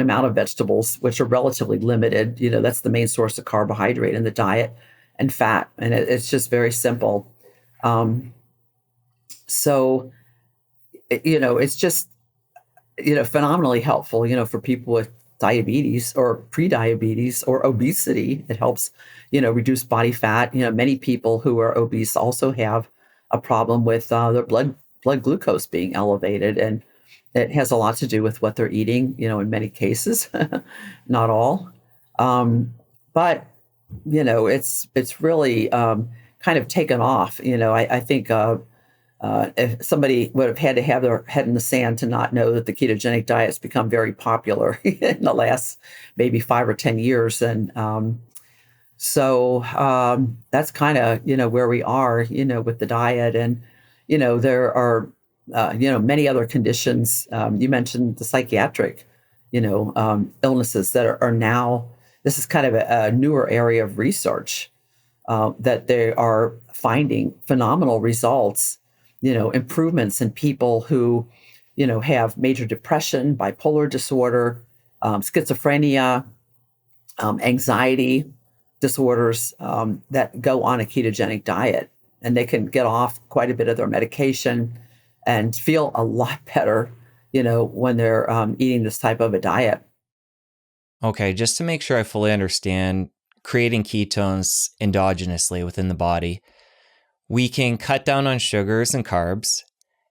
amount of vegetables, which are relatively limited. That's the main source of carbohydrate in the diet, and fat, and it's just very simple. So it's just phenomenally helpful, for people with diabetes or pre-diabetes or obesity. It helps reduce body fat. Many people who are obese also have a problem with their blood glucose being elevated, and it has a lot to do with what they're eating, in many cases, not all. But it's really kind of taken off. I think if somebody would have had to have their head in the sand to not know that the ketogenic diet has become very popular in the last maybe 5 or 10 years. And so that's kind of, where we are, with the diet. And, there are, many other conditions. You mentioned the psychiatric, illnesses that are now, this is kind of a newer area of research that they are finding phenomenal results, improvements in people who, have major depression, bipolar disorder, schizophrenia, anxiety disorders that go on a ketogenic diet. And they can get off quite a bit of their medication and feel a lot better, when they're eating this type of a diet. Okay, just to make sure I fully understand, creating ketones endogenously within the body, we can cut down on sugars and carbs,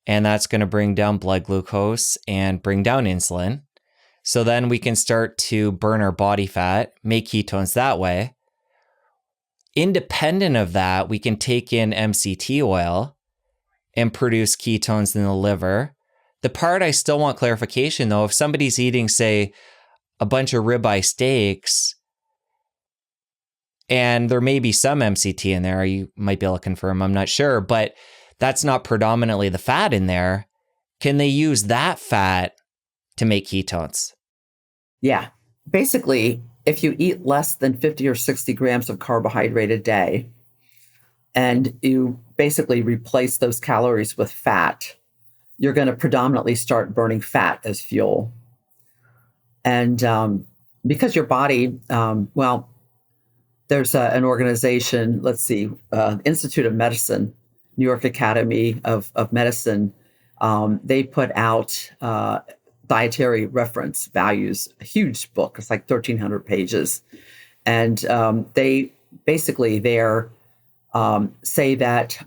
and that's going to bring down blood glucose and bring down insulin. So then we can start to burn our body fat, make ketones that way. independent of that, we can take in MCT oil and produce ketones in the liver. The part I still want clarification though, if somebody's eating, say, a bunch of ribeye steaks, and there may be some MCT in there, you might be able to confirm, I'm not sure, but that's not predominantly the fat in there. Can they use that fat to make ketones? Yeah. Basically, if you eat less than 50 or 60 grams of carbohydrate a day, and you basically replace those calories with fat, you're going to predominantly start burning fat as fuel. And because your body, there's an organization, Institute of Medicine, New York Academy of Medicine, they put out dietary reference values, a huge book. It's like 1,300 pages. And they basically there say that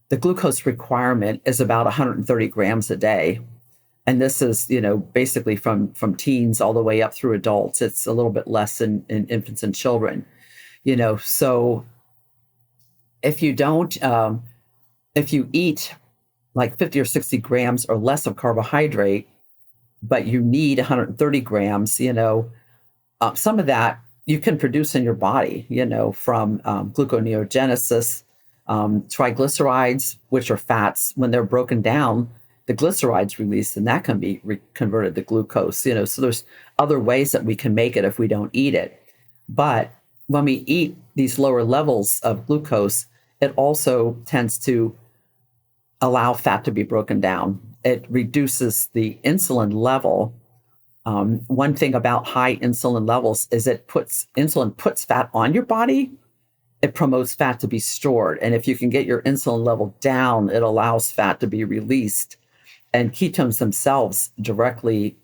the glucose requirement is about 130 grams a day. And this is, basically from teens all the way up through adults. It's a little bit less in infants and children, So if you don't, if you eat like 50 or 60 grams or less of carbohydrate, but you need 130 grams, some of that you can produce in your body, from gluconeogenesis, triglycerides, which are fats. When they're broken down, the glycerides released, and that can be converted to glucose. So there's other ways that we can make it if we don't eat it. But when we eat these lower levels of glucose, it also tends to allow fat to be broken down. It reduces the insulin level. One thing about high insulin levels is insulin puts fat on your body. It promotes fat to be stored. And if you can get your insulin level down, it allows fat to be released. And ketones themselves directly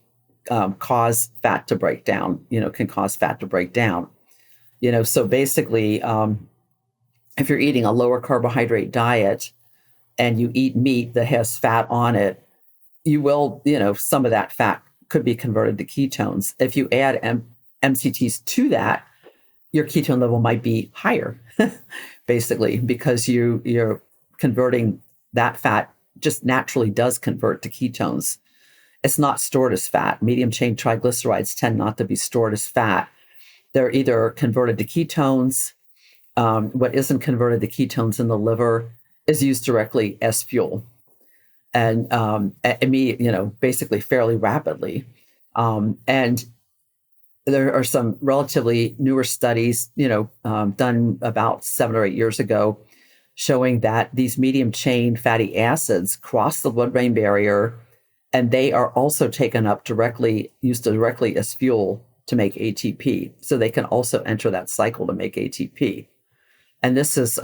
cause fat to break down, can cause fat to break down. So basically, if you're eating a lower carbohydrate diet and you eat meat that has fat on it, you will, some of that fat could be converted to ketones. If you add MCTs to that, your ketone level might be higher, basically, because you're converting that fat just naturally does convert to ketones. It's not stored as fat. Medium chain triglycerides tend not to be stored as fat. They're either converted to ketones. What isn't converted to ketones in the liver is used directly as fuel, and basically fairly rapidly. And there are some relatively newer studies, done about 7 or 8 years ago, showing that these medium chain fatty acids cross the blood-brain barrier, and they are also taken up used directly as fuel to make ATP. So they can also enter that cycle to make ATP. And this is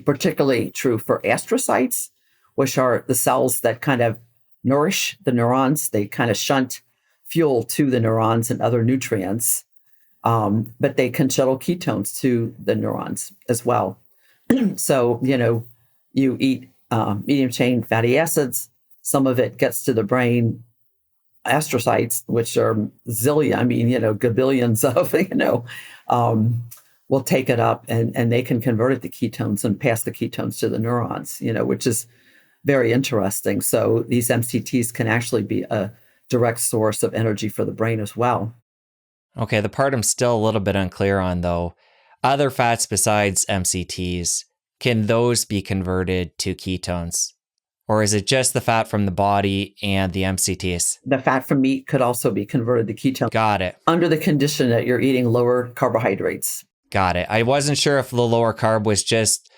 particularly true for astrocytes, which are the cells that kind of nourish the neurons. They kind of shunt fuel to the neurons and other nutrients, but they can shuttle ketones to the neurons as well. So, you eat medium chain fatty acids, some of it gets to the brain. Astrocytes, which are gabillions of, will take it up and they can convert it to ketones and pass the ketones to the neurons, which is very interesting. So these MCTs can actually be a direct source of energy for the brain as well. Okay, the part I'm still a little bit unclear on, though, other fats besides MCTs, can those be converted to ketones? Or is it just the fat from the body and the MCTs? The fat from meat could also be converted to ketones. Got it. Under the condition that you're eating lower carbohydrates. Got it. I wasn't sure if the lower carb was just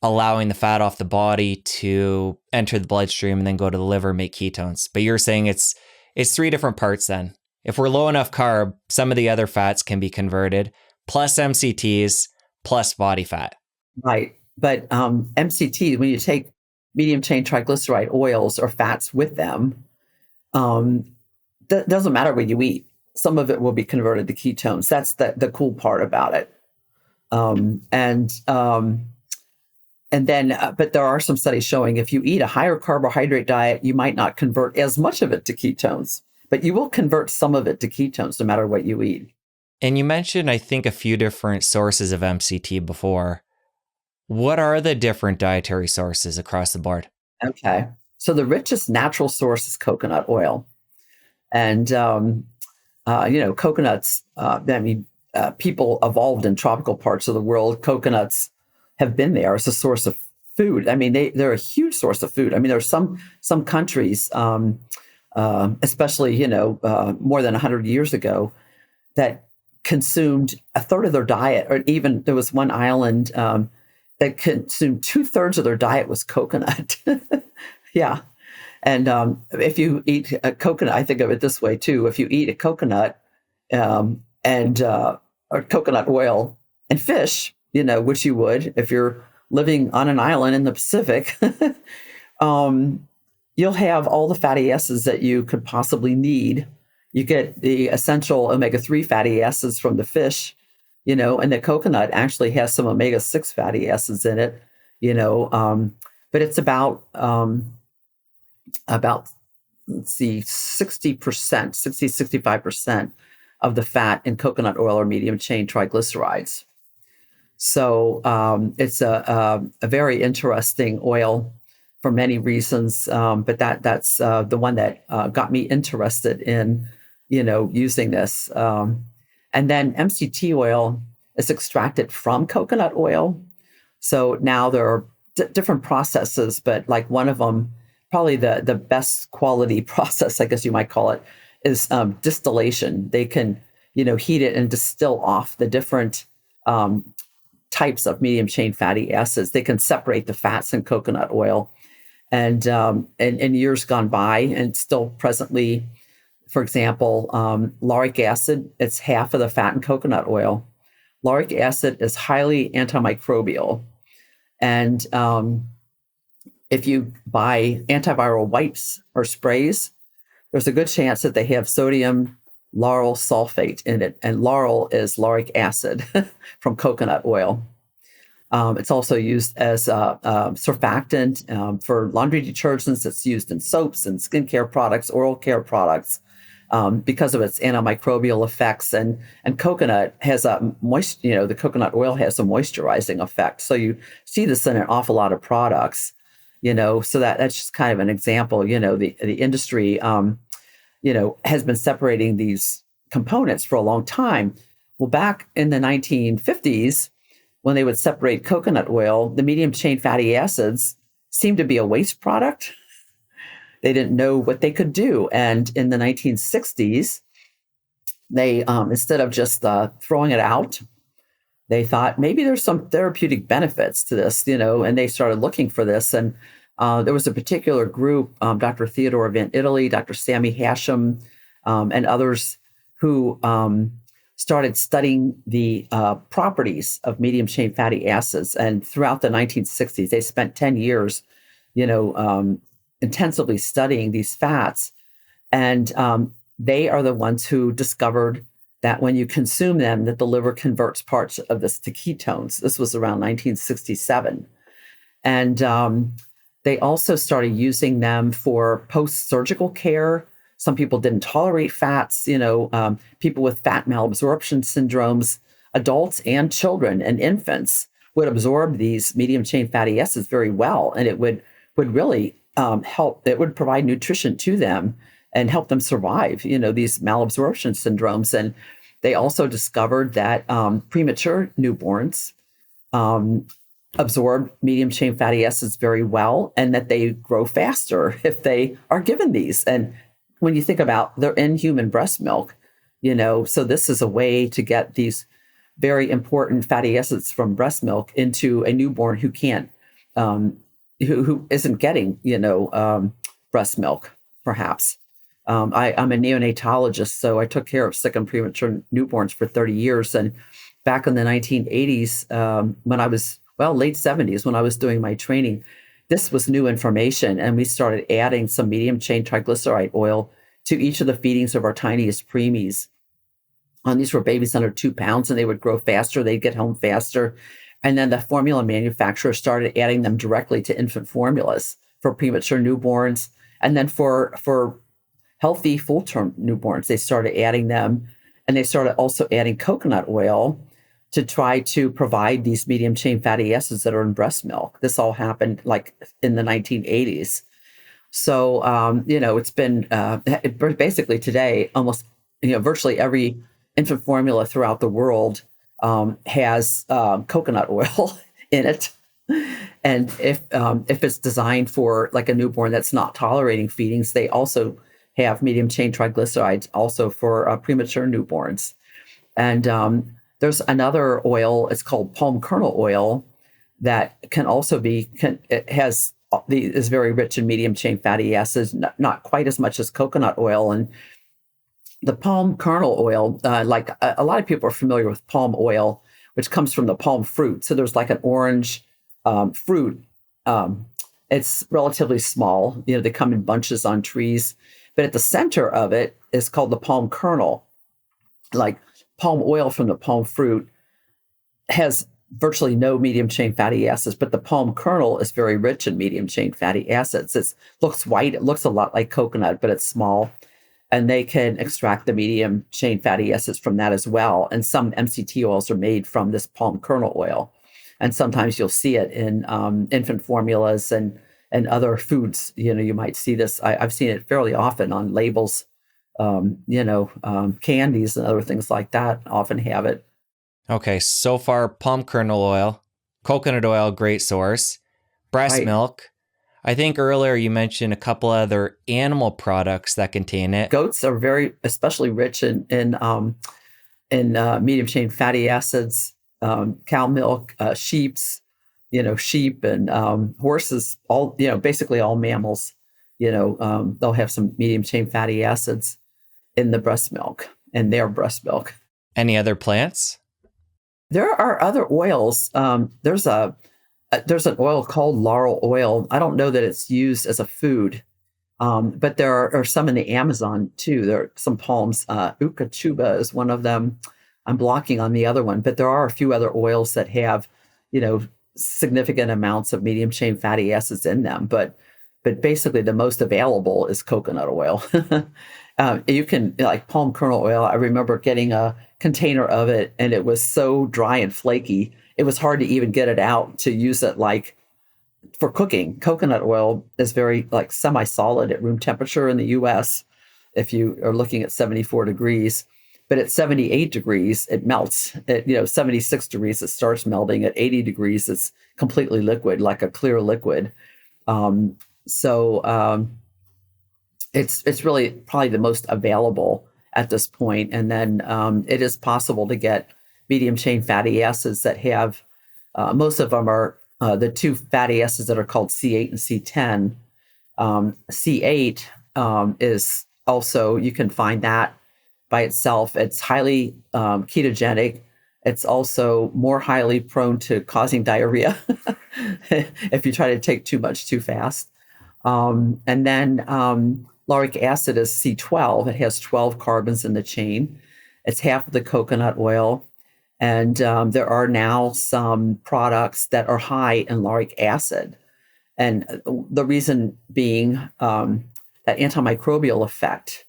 allowing the fat off the body to enter the bloodstream and then go to the liver and make ketones. But you're saying it's 3 different parts then. If we're low enough carb, some of the other fats can be converted, plus MCTs, plus body fat. Right. But MCT, when you take medium chain triglyceride oils or fats with them, that doesn't matter what you eat. Some of it will be converted to ketones. That's the cool part about it. But there are some studies showing if you eat a higher carbohydrate diet, you might not convert as much of it to ketones, but you will convert some of it to ketones no matter what you eat. And you mentioned, I think, a few different sources of MCT before. What are the different dietary sources across the board? Okay. So the richest natural source is coconut oil. And, coconuts, people evolved in tropical parts of the world. Coconuts have been there as a source of food. I mean, they're a huge source of food. I mean, there are some countries, especially, more than 100 years ago, that consumed a third of their diet, or even there was one island that consumed 2/3 of their diet was coconut. Yeah. And if you eat a coconut, I think of it this way too. If you eat a coconut and or coconut oil and fish, which you would if you're living on an island in the Pacific, you'll have all the fatty acids that you could possibly need. You get the essential omega-3 fatty acids from the fish, and the coconut actually has some omega-6 fatty acids in it, but it's about let's see, 60%, 65% of the fat in coconut oil are medium chain triglycerides. So it's a very interesting oil for many reasons, but that's the one that got me interested in, using this. And then MCT oil is extracted from coconut oil. So now there are different processes, but like one of them, probably the best quality process, I guess you might call it, is distillation. They can, heat it and distill off the different types of medium chain fatty acids. They can separate the fats in coconut oil. And in years gone by, and still presently, for example, lauric acid, it's half of the fat in coconut oil. Lauric acid is highly antimicrobial. And if you buy antiviral wipes or sprays, there's a good chance that they have sodium lauryl sulfate in it. And lauryl is lauric acid from coconut oil. It's also used as a surfactant for laundry detergents. It's used in soaps and skincare products, oral care products, because of its antimicrobial effects. And coconut has a the coconut oil has a moisturizing effect. So you see this in an awful lot of products. So that's just kind of an example. The industry, has been separating these components for a long time. Well, back in the 1950s, when they would separate coconut oil, the medium chain fatty acids seemed to be a waste product. They didn't know what they could do. And in the 1960s, they, instead of just throwing it out, they thought maybe there's some therapeutic benefits to this, and they started looking for this. And there was a particular group, Dr. Theodore Van Italy, Dr. Sammy Hashem, and others who started studying the properties of medium chain fatty acids. And throughout the 1960s, they spent 10 years, intensively studying these fats. And they are the ones who discovered that when you consume them, that the liver converts parts of this to ketones. This was around 1967. And they also started using them for post-surgical care. Some people didn't tolerate fats, people with fat malabsorption syndromes, adults and children and infants would absorb these medium chain fatty acids very well. And it would really help. It would provide nutrition to them and help them survive, these malabsorption syndromes. And they also discovered that premature newborns absorb medium chain fatty acids very well, and that they grow faster if they are given these. And when you think about, they're in human breast milk, so this is a way to get these very important fatty acids from breast milk into a newborn who can't, who isn't getting, breast milk, perhaps. I'm a neonatologist, so I took care of sick and premature newborns for 30 years. And back in the 1980s, when I was, late 70s, when I was doing my training, this was new information. And we started adding some medium chain triglyceride oil to each of the feedings of our tiniest preemies. These were babies under 2 pounds, and they would grow faster. They'd get home faster. And then the formula manufacturer started adding them directly to infant formulas for premature newborns. And then for healthy full-term newborns, they started adding them And they started also adding coconut oil to try to provide these medium chain fatty acids that are in breast milk. This all happened like in the 1980s. So, it's been basically today, almost, virtually every infant formula throughout the world has coconut oil in it. And if it's designed for like a newborn that's not tolerating feedings, they also have medium chain triglycerides also for premature newborns. And there's another oil, it's called palm kernel oil, that can also be, is very rich in medium chain fatty acids, not quite as much as coconut oil. And the palm kernel oil, like a lot of people are familiar with palm oil, which comes from the palm fruit. So there's like an orange fruit. It's relatively small. They come in bunches on trees. But at the center of it is called the palm kernel. Like palm oil from the palm fruit has virtually no medium chain fatty acids, but the palm kernel is very rich in medium chain fatty acids. It looks white. It looks a lot like coconut, but it's small. And they can extract the medium chain fatty acids from that as well. And some MCT oils are made from this palm kernel oil. And sometimes you'll see it in infant formulas and other foods. You might see this. I've seen it fairly often on labels. Candies and other things like that often have it. Okay, so far, palm kernel oil, coconut oil, great source, breast milk. I think earlier you mentioned a couple other animal products that contain it. Goats are especially rich in medium chain fatty acids. Cow milk, sheep and horses, all, basically all mammals, they'll have some medium chain fatty acids in the breast milk, in their breast milk. Any other plants? There are other oils. There's an oil called laurel oil. I don't know that it's used as a food, but there are some in the Amazon too. There are some palms. Ucachuba is one of them. I'm blocking on the other one, but there are a few other oils that have, significant amounts of medium chain fatty acids in them. But basically the most available is coconut oil. You can, like palm kernel oil, I remember getting a container of it and it was so dry and flaky, it was hard to even get it out to use it like for cooking. Coconut oil is very like semi-solid at room temperature in the US if you are looking at 74 degrees. But at 78 degrees, it melts. At 76 degrees, it starts melting. At 80 degrees, it's completely liquid, like a clear liquid. It's really probably the most available at this point. And then it is possible to get medium chain fatty acids that have, most of them are the two fatty acids that are called C8 and C10. C8 is also, you can find that by itself. It's highly ketogenic. It's also more highly prone to causing diarrhea if you try to take too much too fast. And then lauric acid is C12. It has 12 carbons in the chain. It's half of the coconut oil. And there are now some products that are high in lauric acid. And the reason being that antimicrobial effect.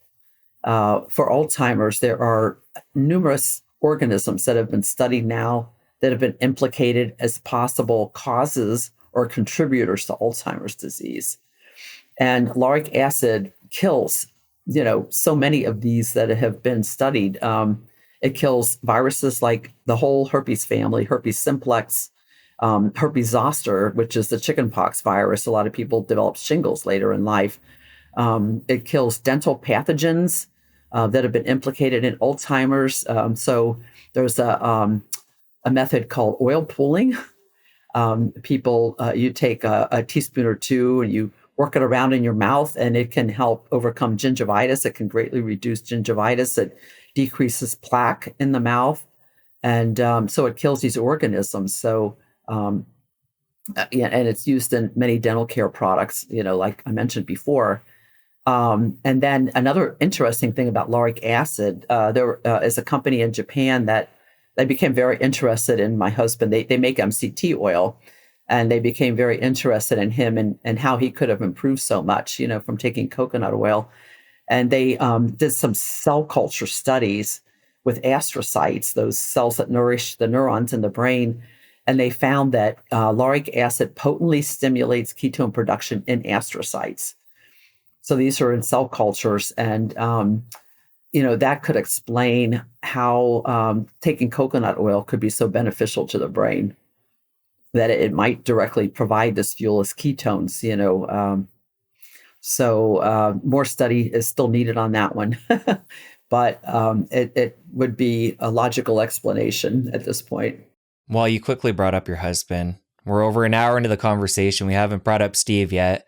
For Alzheimer's, there are numerous organisms that have been studied now that have been implicated as possible causes or contributors to Alzheimer's disease. And lauric acid kills, so many of these that have been studied. It kills viruses like the whole herpes family, herpes simplex, herpes zoster, which is the chickenpox virus. A lot of people develop shingles later in life. It kills dental pathogens that have been implicated in Alzheimer's. So there's a method called oil pulling. You take a teaspoon or two and you work it around in your mouth, and it can help overcome gingivitis. It can greatly reduce gingivitis. It decreases plaque in the mouth. And so it kills these organisms. So, and it's used in many dental care products, like I mentioned before. And then another interesting thing about lauric acid, there is a company in Japan that they became very interested in my husband. They make MCT oil, and they became very interested in him and how he could have improved so much, from taking coconut oil. And they did some cell culture studies with astrocytes, those cells that nourish the neurons in the brain. And they found that lauric acid potently stimulates ketone production in astrocytes. So these are in cell cultures. And, that could explain how taking coconut oil could be so beneficial to the brain, that it might directly provide this fuel as ketones, So more study is still needed on that one. But it would be a logical explanation at this point. Well, you quickly brought up your husband. We're over an hour into the conversation. We haven't brought up Steve yet.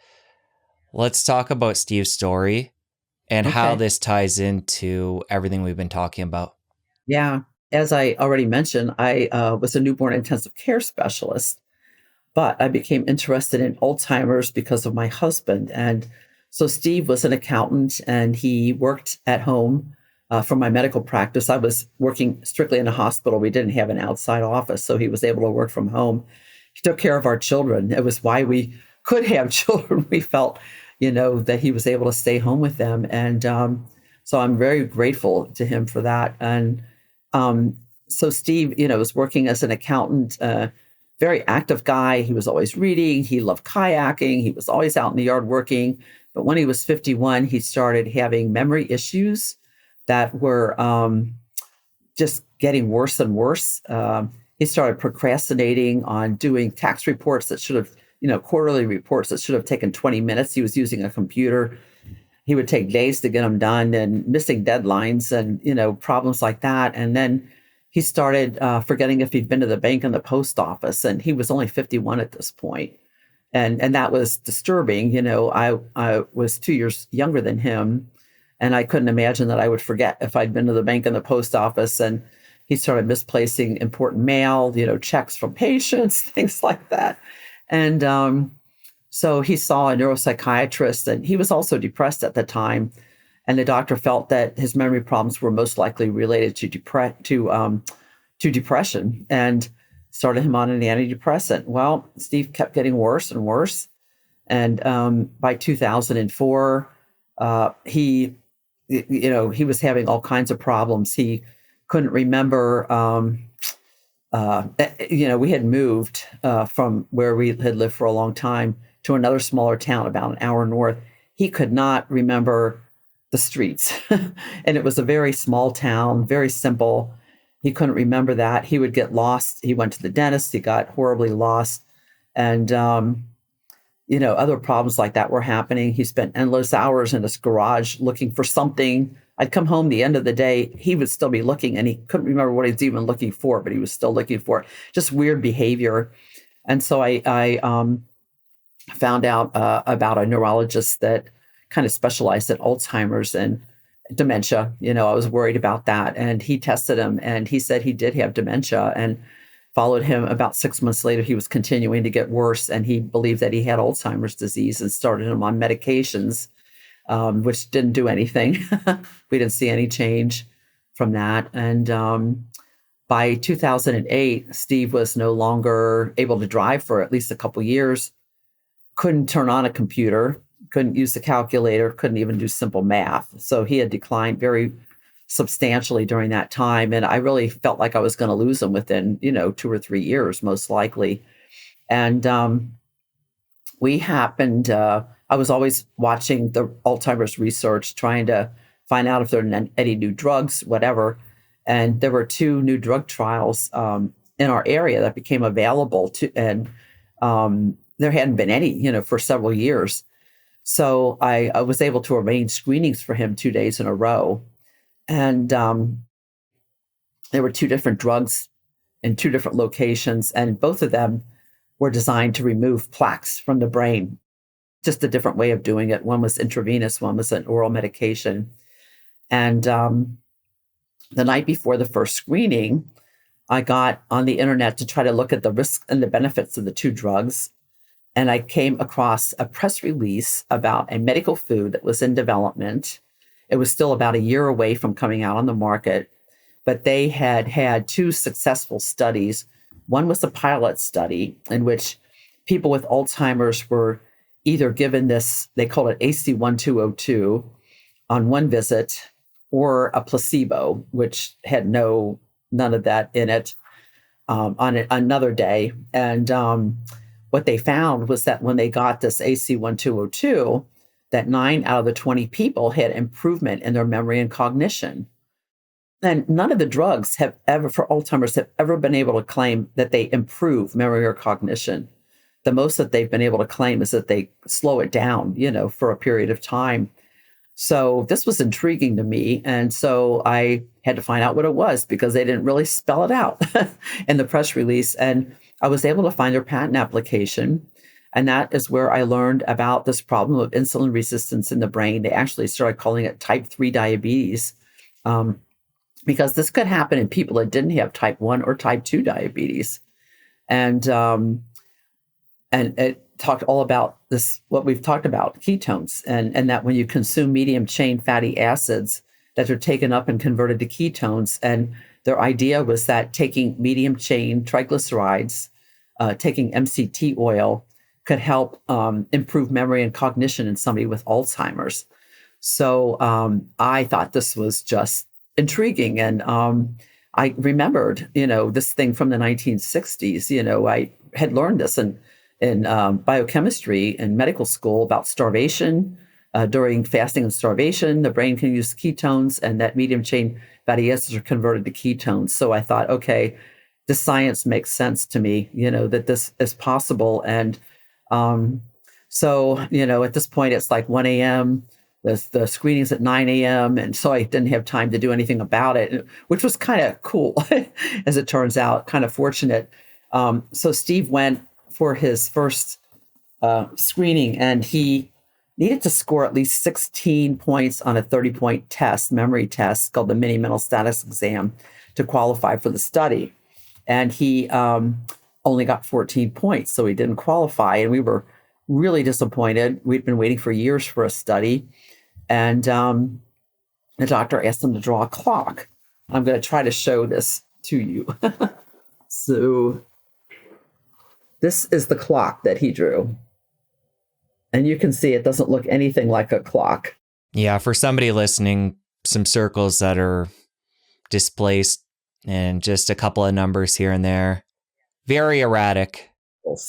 Let's talk about Steve's story and how Okay. this ties into everything we've been talking about. Yeah. As I already mentioned, I was a newborn intensive care specialist, but I became interested in Alzheimer's because of my husband. And so Steve was an accountant and he worked at home for my medical practice. I was working strictly in a hospital. We didn't have an outside office, so he was able to work from home. He took care of our children. It was why we could have children. We felt, that he was able to stay home with them. And so I'm very grateful to him for that. And so Steve, was working as an accountant, very active guy. He was always reading. He loved kayaking. He was always out in the yard working. But when he was 51, he started having memory issues that were just getting worse and worse. He started procrastinating on doing tax reports that should have, quarterly reports that should have taken 20 minutes. He was using a computer. He would take days to get them done, and missing deadlines and, problems like that. And then he started forgetting if he'd been to the bank and the post office, and he was only 51 at this point. And that was disturbing. I was 2 years younger than him, and I couldn't imagine that I would forget if I'd been to the bank and the post office. And he started misplacing important mail, checks from patients, things like that. And so he saw a neuropsychiatrist, and he was also depressed at the time. And the doctor felt that his memory problems were most likely related to depression, and started him on an antidepressant. Well, Steve kept getting worse and worse. And by 2004, he was having all kinds of problems. He couldn't remember. We had moved from where we had lived for a long time to another smaller town about an hour north. He could not remember the streets. And it was a very small town, very simple. He couldn't remember that. He would get lost. He went to the dentist. He got horribly lost. And, other problems like that were happening. He spent endless hours in his garage looking for something. I'd come home the end of the day. He would still be looking, and he couldn't remember what he was even looking for, but he was still looking for it. Just weird behavior. And so I found out about a neurologist that kind of specialized in Alzheimer's and dementia. I was worried about that. And he tested him, and he said he did have dementia, and followed him. About 6 months later, he was continuing to get worse, and he believed that he had Alzheimer's disease, and started him on medications, which didn't do anything. We didn't see any change from that. And by 2008, Steve was no longer able to drive for at least a couple years, couldn't turn on a computer, couldn't use the calculator, couldn't even do simple math. So he had declined very substantially during that time. And I really felt like I was going to lose him within, 2 or 3 years, most likely. And I was always watching the Alzheimer's research, trying to find out if there were any new drugs, whatever. And there were 2 new drug trials in our area that became available and there hadn't been any, for several years. So I was able to arrange screenings for him 2 days in a row. And there were 2 different drugs in 2 different locations, and both of them were designed to remove plaques from the brain. Just a different way of doing it. One was intravenous, one was an oral medication. And the night before the first screening, I got on the internet to try to look at the risks and the benefits of the 2 drugs. And I came across a press release about a medical food that was in development. It was still about a year away from coming out on the market, but they had 2 successful studies. One was a pilot study in which people with Alzheimer's were either given this, they called it AC-1202 on one visit, or a placebo, which had none of that in it, another day. And what they found was that when they got this AC1202, that 9 out of the 20 people had improvement in their memory and cognition. And none of the drugs have ever, for Alzheimer's, have ever been able to claim that they improve memory or cognition. The most that they've been able to claim is that they slow it down, for a period of time. So this was intriguing to me. And so I had to find out what it was because they didn't really spell it out in the press release. And I was able to find their patent application. And that is where I learned about this problem of insulin resistance in the brain. They actually started calling it type 3 diabetes, because this could happen in people that didn't have type 1 or type 2 diabetes. And it talked all about this, what we've talked about, ketones, and that when you consume medium chain fatty acids, that they're taken up and converted to ketones. And their idea was that taking medium chain triglycerides, taking MCT oil, could help improve memory and cognition in somebody with Alzheimer's. So I thought this was just intriguing. And I remembered, this thing from the 1960s. I had learned this in biochemistry in medical school about starvation. During fasting and starvation, the brain can use ketones, and that medium chain fatty acids are converted to ketones. So I thought, okay, the science makes sense to me, that this is possible. And so, at this point, it's like 1 a.m., the screening's at 9 a.m. And so I didn't have time to do anything about it, which was kind of cool, as it turns out, kind of fortunate. So Steve went for his first screening, and he needed to score at least 16 points on a 30-point test, memory test called the mini mental status exam, to qualify for the study. And he only got 14 points, so he didn't qualify. And we were really disappointed. We'd been waiting for years for a study. And the doctor asked him to draw a clock. I'm going to try to show this to you. So this is the clock that he drew. And you can see it doesn't look anything like a clock. Yeah, for somebody listening, some circles that are displaced and just a couple of numbers here and there. Very erratic.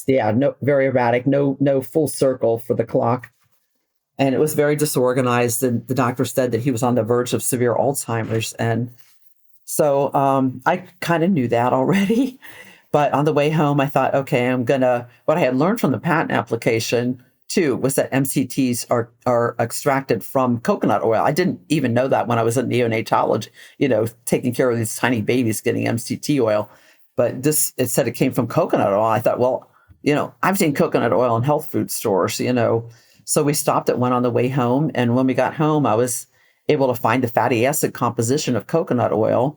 Yeah, very erratic. No full circle for the clock. And it was very disorganized. And the doctor said that he was on the verge of severe Alzheimer's. And so I kind of knew that already. But on the way home, I thought, okay, what I had learned from the patent application too was that MCTs are extracted from coconut oil. I didn't even know that when I was in neonatology, taking care of these tiny babies getting MCT oil. But it said it came from coconut oil. I thought, well, I've seen coconut oil in health food stores, So we stopped at one on the way home. And when we got home, I was able to find the fatty acid composition of coconut oil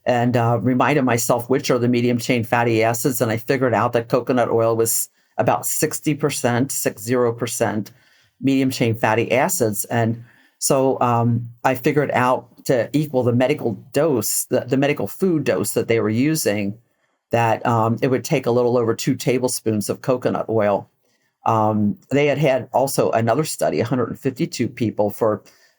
and reminded myself which are the medium chain fatty acids. And I figured out that coconut oil was about 60% medium chain fatty acids. And so I figured out to equal the medical dose, the medical food dose that they were using, that it would take a little over 2 tablespoons of coconut oil. They had also another study, 152 people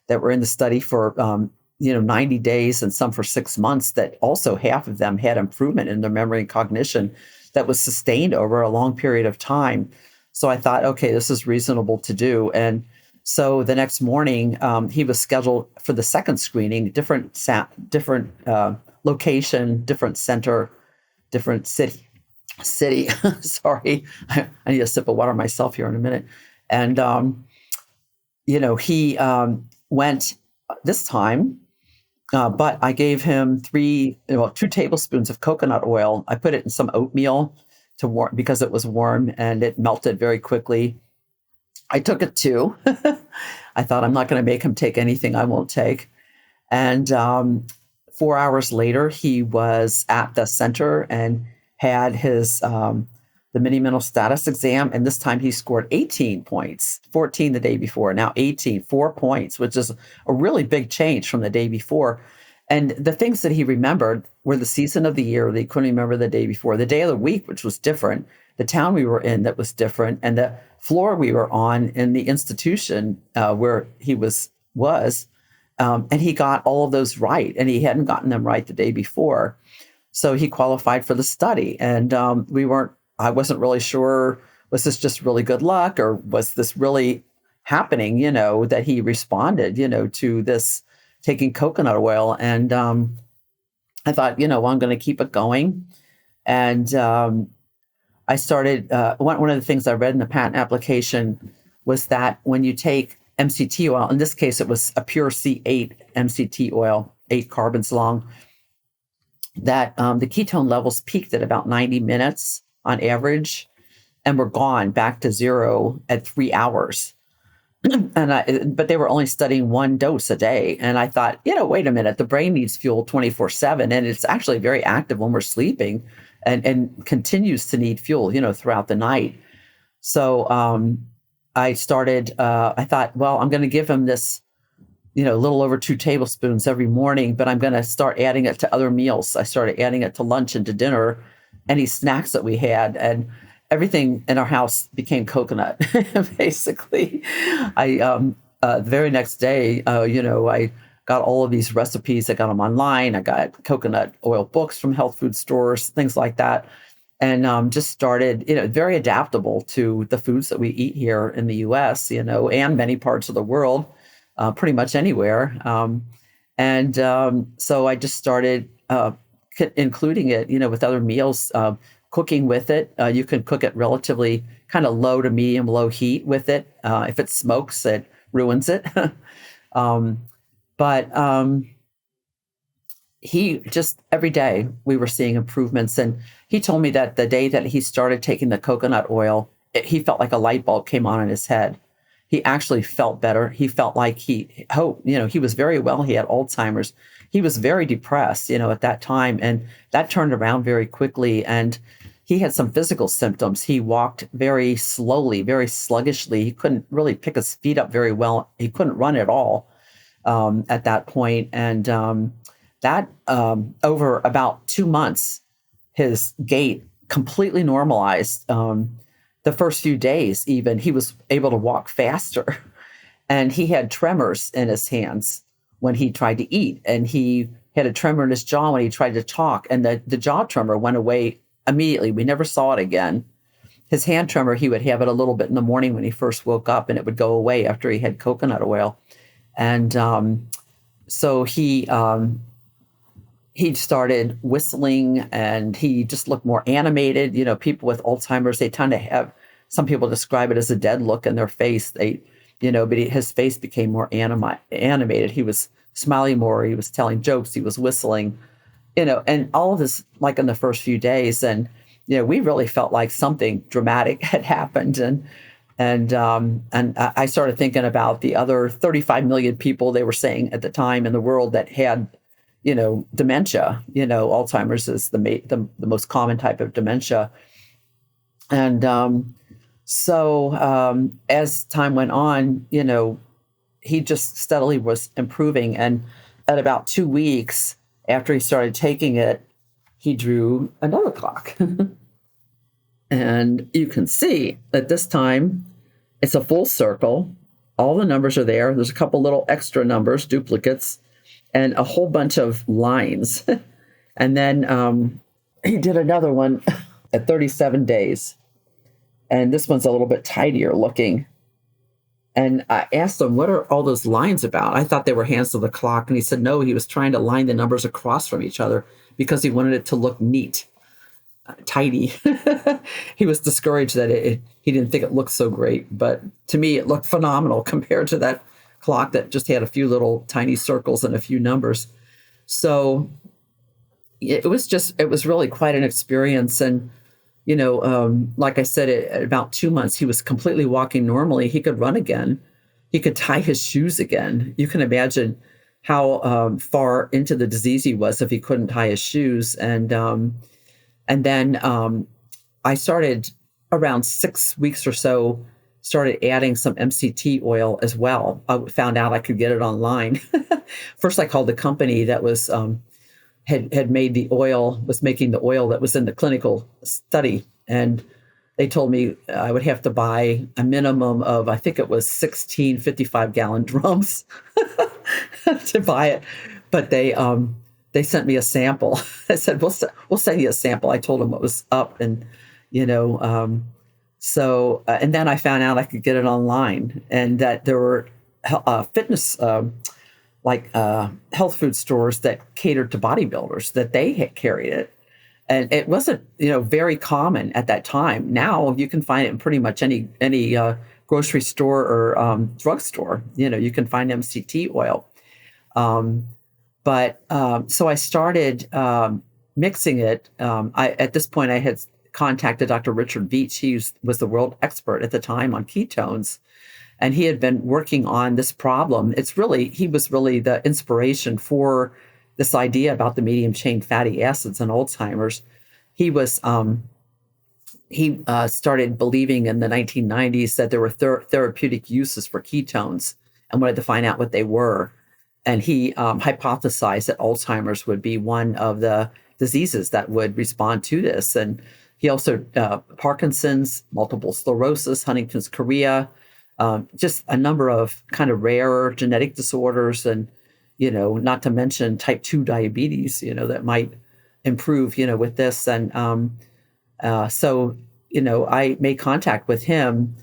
that were in the study for 90 days and some for 6 months, that also half of them had improvement in their memory and cognition that was sustained over a long period of time. So I thought, okay, this is reasonable to do. And so the next morning, he was scheduled for the second screening, different location, different center, different city. Sorry, I need a sip of water myself here in a minute. And, he went this time, but I gave him 2 tablespoons of coconut oil. I put it in some oatmeal to warm because it was warm and it melted very quickly. I took it too. I thought, I'm not going to make him take anything I won't take. And 4 hours later, he was at the center and had his the mini mental status exam, and this time he scored 18 points, 14 the day before, now 18, 4 points, which is a really big change from the day before. And the things that he remembered were the season of the year that he couldn't remember the day before, the day of the week, which was different, the town we were in that was different, and the floor we were on in the institution where he was And he got all of those right, and he hadn't gotten them right the day before. So he qualified for the study. And I wasn't really sure, was this just really good luck, or was this really happening, that he responded, to this taking coconut oil. And I thought, well, I'm going to keep it going. And I started, one of the things I read in the patent application was that when you take MCT oil, in this case, it was a pure C8 MCT oil, 8 carbons long, that the ketone levels peaked at about 90 minutes on average and were gone back to zero at 3 hours. But they were only studying one dose a day. And I thought, wait a minute, the brain needs fuel 24/7. And it's actually very active when we're sleeping and continues to need fuel, throughout the night. So I thought, well, I'm going to give him this, a little over 2 tablespoons every morning, but I'm going to start adding it to other meals. I started adding it to lunch and to dinner, any snacks that we had. And everything in our house became coconut, basically. The very next day, I got all of these recipes. I got them online. I got coconut oil books from health food stores, things like that. And just started, very adaptable to the foods that we eat here in the US, and many parts of the world, pretty much anywhere. So I just started including it, with other meals, cooking with it. You can cook it relatively kind of low to medium low heat with it. If it smokes, it ruins it. But he just, every day we were seeing improvements. And he told me that the day that he started taking the coconut oil, he felt like a light bulb came on in his head. He actually felt better. He felt like he was very well. He had Alzheimer's. He was very depressed, at that time. And that turned around very quickly. And he had some physical symptoms. He walked very slowly, very sluggishly. He couldn't really pick his feet up very well. He couldn't run at all at that point. And that over about 2 months, his gait completely normalized. The first few days, even, he was able to walk faster. And he had tremors in his hands when he tried to eat. And he had a tremor in his jaw when he tried to talk. And the jaw tremor went away immediately. We never saw it again. His hand tremor, he would have it a little bit in the morning when he first woke up, and it would go away after he had coconut oil. And so he started whistling, and he just looked more animated. People with Alzheimer's, they tend to have, some people describe it as a dead look in their face. But his face became more animated. He was smiling more. He was telling jokes. He was whistling, and all of this, like in the first few days. And, we really felt like something dramatic had happened. And I started thinking about the other 35 million people, they were saying at the time, in the world that had, dementia. Alzheimer's is the most common type of dementia. And so as time went on, he just steadily was improving. And at about 2 weeks after he started taking it, he drew another clock. And you can see that this time it's a full circle. All the numbers are there. There's a couple little extra numbers, duplicates, and a whole bunch of lines. And then he did another one at 37 days. And this one's a little bit tidier looking. And I asked him, what are all those lines about? I thought they were hands of the clock. And he said, no, he was trying to line the numbers across from each other because he wanted it to look neat, tidy. He was discouraged that he didn't think it looked so great. But to me, it looked phenomenal compared to that clock that just had a few little tiny circles and a few numbers. So it was really quite an experience. And, like I said, at about 2 months, he was completely walking normally. He could run again. He could tie his shoes again. You can imagine how far into the disease he was if he couldn't tie his shoes. And then I started around 6 weeks or so, started adding some MCT oil as well. I found out I could get it online. First, I called the company that was had made the oil, was making the oil that was in the clinical study. And they told me I would have to buy a minimum of, I think it was 16 55-gallon drums. to buy it, but they sent me a sample. I said, we'll send you a sample. I told them what was up, and you know, and then I found out I could get it online, and that there were fitness health food stores that catered to bodybuilders, that they had carried it. And it wasn't, very common at that time. Now you can find it in pretty much any grocery store or drugstore. You can find MCT oil. So I started mixing it. At this point, I had contacted Dr. Richard Veach. He was the world expert at the time on ketones, and he had been working on this problem. He was really the inspiration for this idea about the medium chain fatty acids and Alzheimer's. He started believing in the 1990s that there were therapeutic uses for ketones, and wanted to find out what they were. And he hypothesized that Alzheimer's would be one of the diseases that would respond to this. And he also, Parkinson's, multiple sclerosis, Huntington's chorea, just a number of kind of rare genetic disorders, and not to mention type 2 diabetes, that might improve, with this. And so I made contact with him,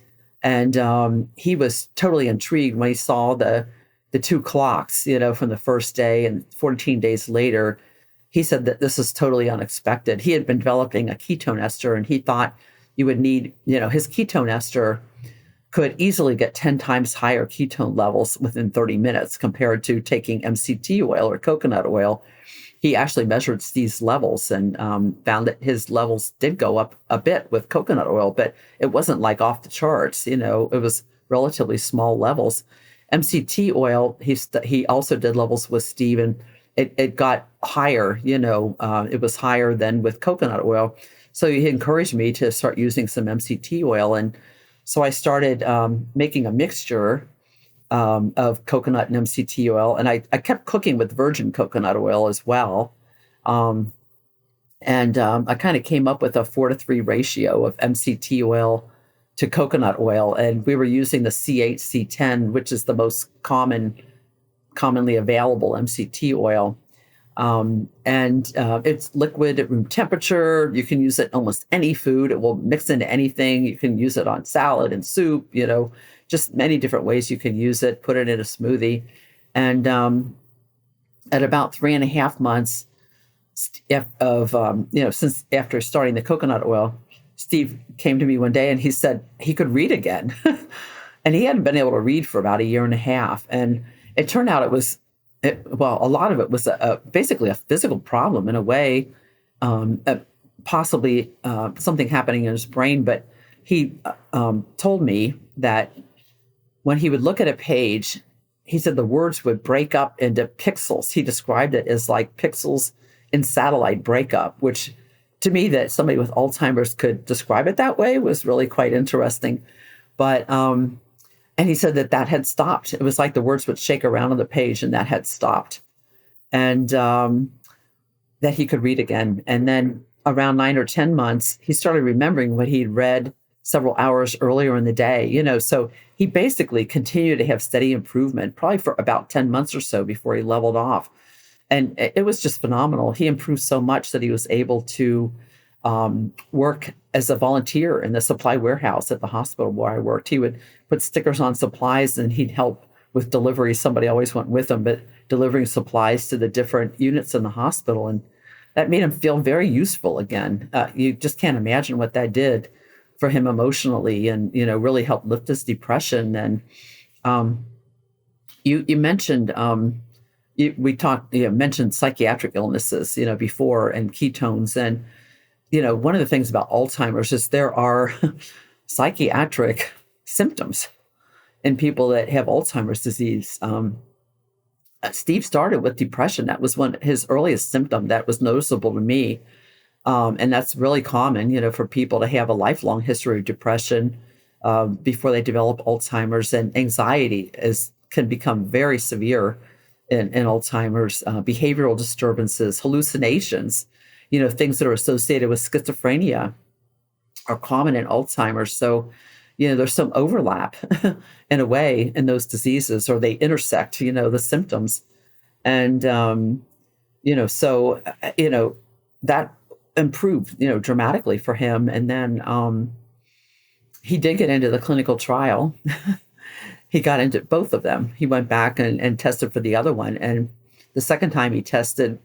and he was totally intrigued when he saw the 2 clocks, from the first day, and 14 days later. He said that this is totally unexpected. He had been developing a ketone ester, and he thought you would need, his ketone ester could easily get 10 times higher ketone levels within 30 minutes compared to taking MCT oil or coconut oil. He actually measured these levels and found that his levels did go up a bit with coconut oil, but it wasn't like off the charts. It was relatively small levels. MCT oil, he also did levels with Steve, and it got higher. It was higher than with coconut oil. So he encouraged me to start using some MCT oil, and so I started making a mixture of coconut and MCT oil, and I kept cooking with virgin coconut oil as well. I kind of came up with a 4-to-3 ratio of MCT oil to coconut oil, and we were using the C8, C10, which is the most commonly available MCT oil. It's liquid at room temperature. You can use it in almost any food. It will mix into anything. You can use it on salad and soup, just many different ways you can use it, put it in a smoothie. And at about 3.5 months since after starting the coconut oil, Steve came to me one day and he said he could read again. And he hadn't been able to read for about 1.5 years. And it turned out a lot of it was basically a physical problem in a way, possibly something happening in his brain. But he told me that when he would look at a page, he said the words would break up into pixels. He described it as like pixels in satellite breakup, which to me, that somebody with Alzheimer's could describe it that way was really quite interesting. But and he said that had stopped. It was like the words would shake around on the page, and that had stopped. And that he could read again. And then around 9 or 10 months, he started remembering what he'd read several hours earlier in the day. So he basically continued to have steady improvement, probably for about 10 months or so before he leveled off. And it was just phenomenal. He improved so much that he was able to work as a volunteer in the supply warehouse at the hospital where I worked. He would put stickers on supplies, and he'd help with delivery. Somebody always went with him, but delivering supplies to the different units in the hospital. And that made him feel very useful again. You just can't imagine what that did for him emotionally, and, really helped lift his depression. And you mentioned, you mentioned psychiatric illnesses, before, and ketones. And, one of the things about Alzheimer's is there are psychiatric symptoms in people that have Alzheimer's disease. Steve started with depression. That was his earliest symptom that was noticeable to me. And that's really common, for people to have a lifelong history of depression before they develop Alzheimer's. And anxiety can become very severe in Alzheimer's. Behavioral disturbances, hallucinations, things that are associated with schizophrenia are common in Alzheimer's. So, there's some overlap in a way in those diseases, or they intersect, the symptoms. And, so, that improved, dramatically for him. And then he did get into the clinical trial. He got into both of them. He went back and tested for the other one. And the second time he tested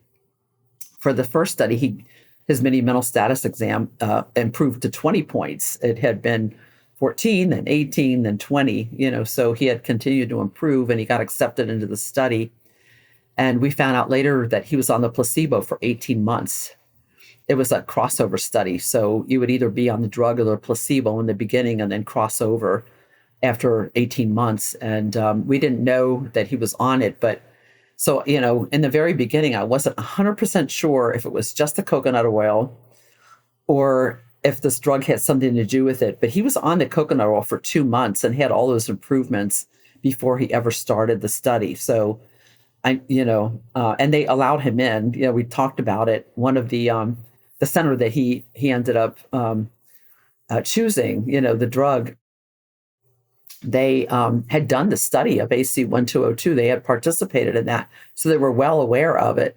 for the first study, his mini mental status exam improved to 20 points. It had been 14, then 18, then 20, so he had continued to improve and he got accepted into the study. And we found out later that he was on the placebo for 18 months. It was a crossover study. So you would either be on the drug or the placebo in the beginning and then cross over after 18 months. And we didn't know that he was on it. But so, in the very beginning, I wasn't 100% sure if it was just the coconut oil or if this drug had something to do with it. But he was on the coconut oil for 2 months and had all those improvements before he ever started the study. So, and they allowed him in. We talked about it. One of the center that he ended up choosing, the drug, they had done the study of AC-1202. They had participated in that. So they were well aware of it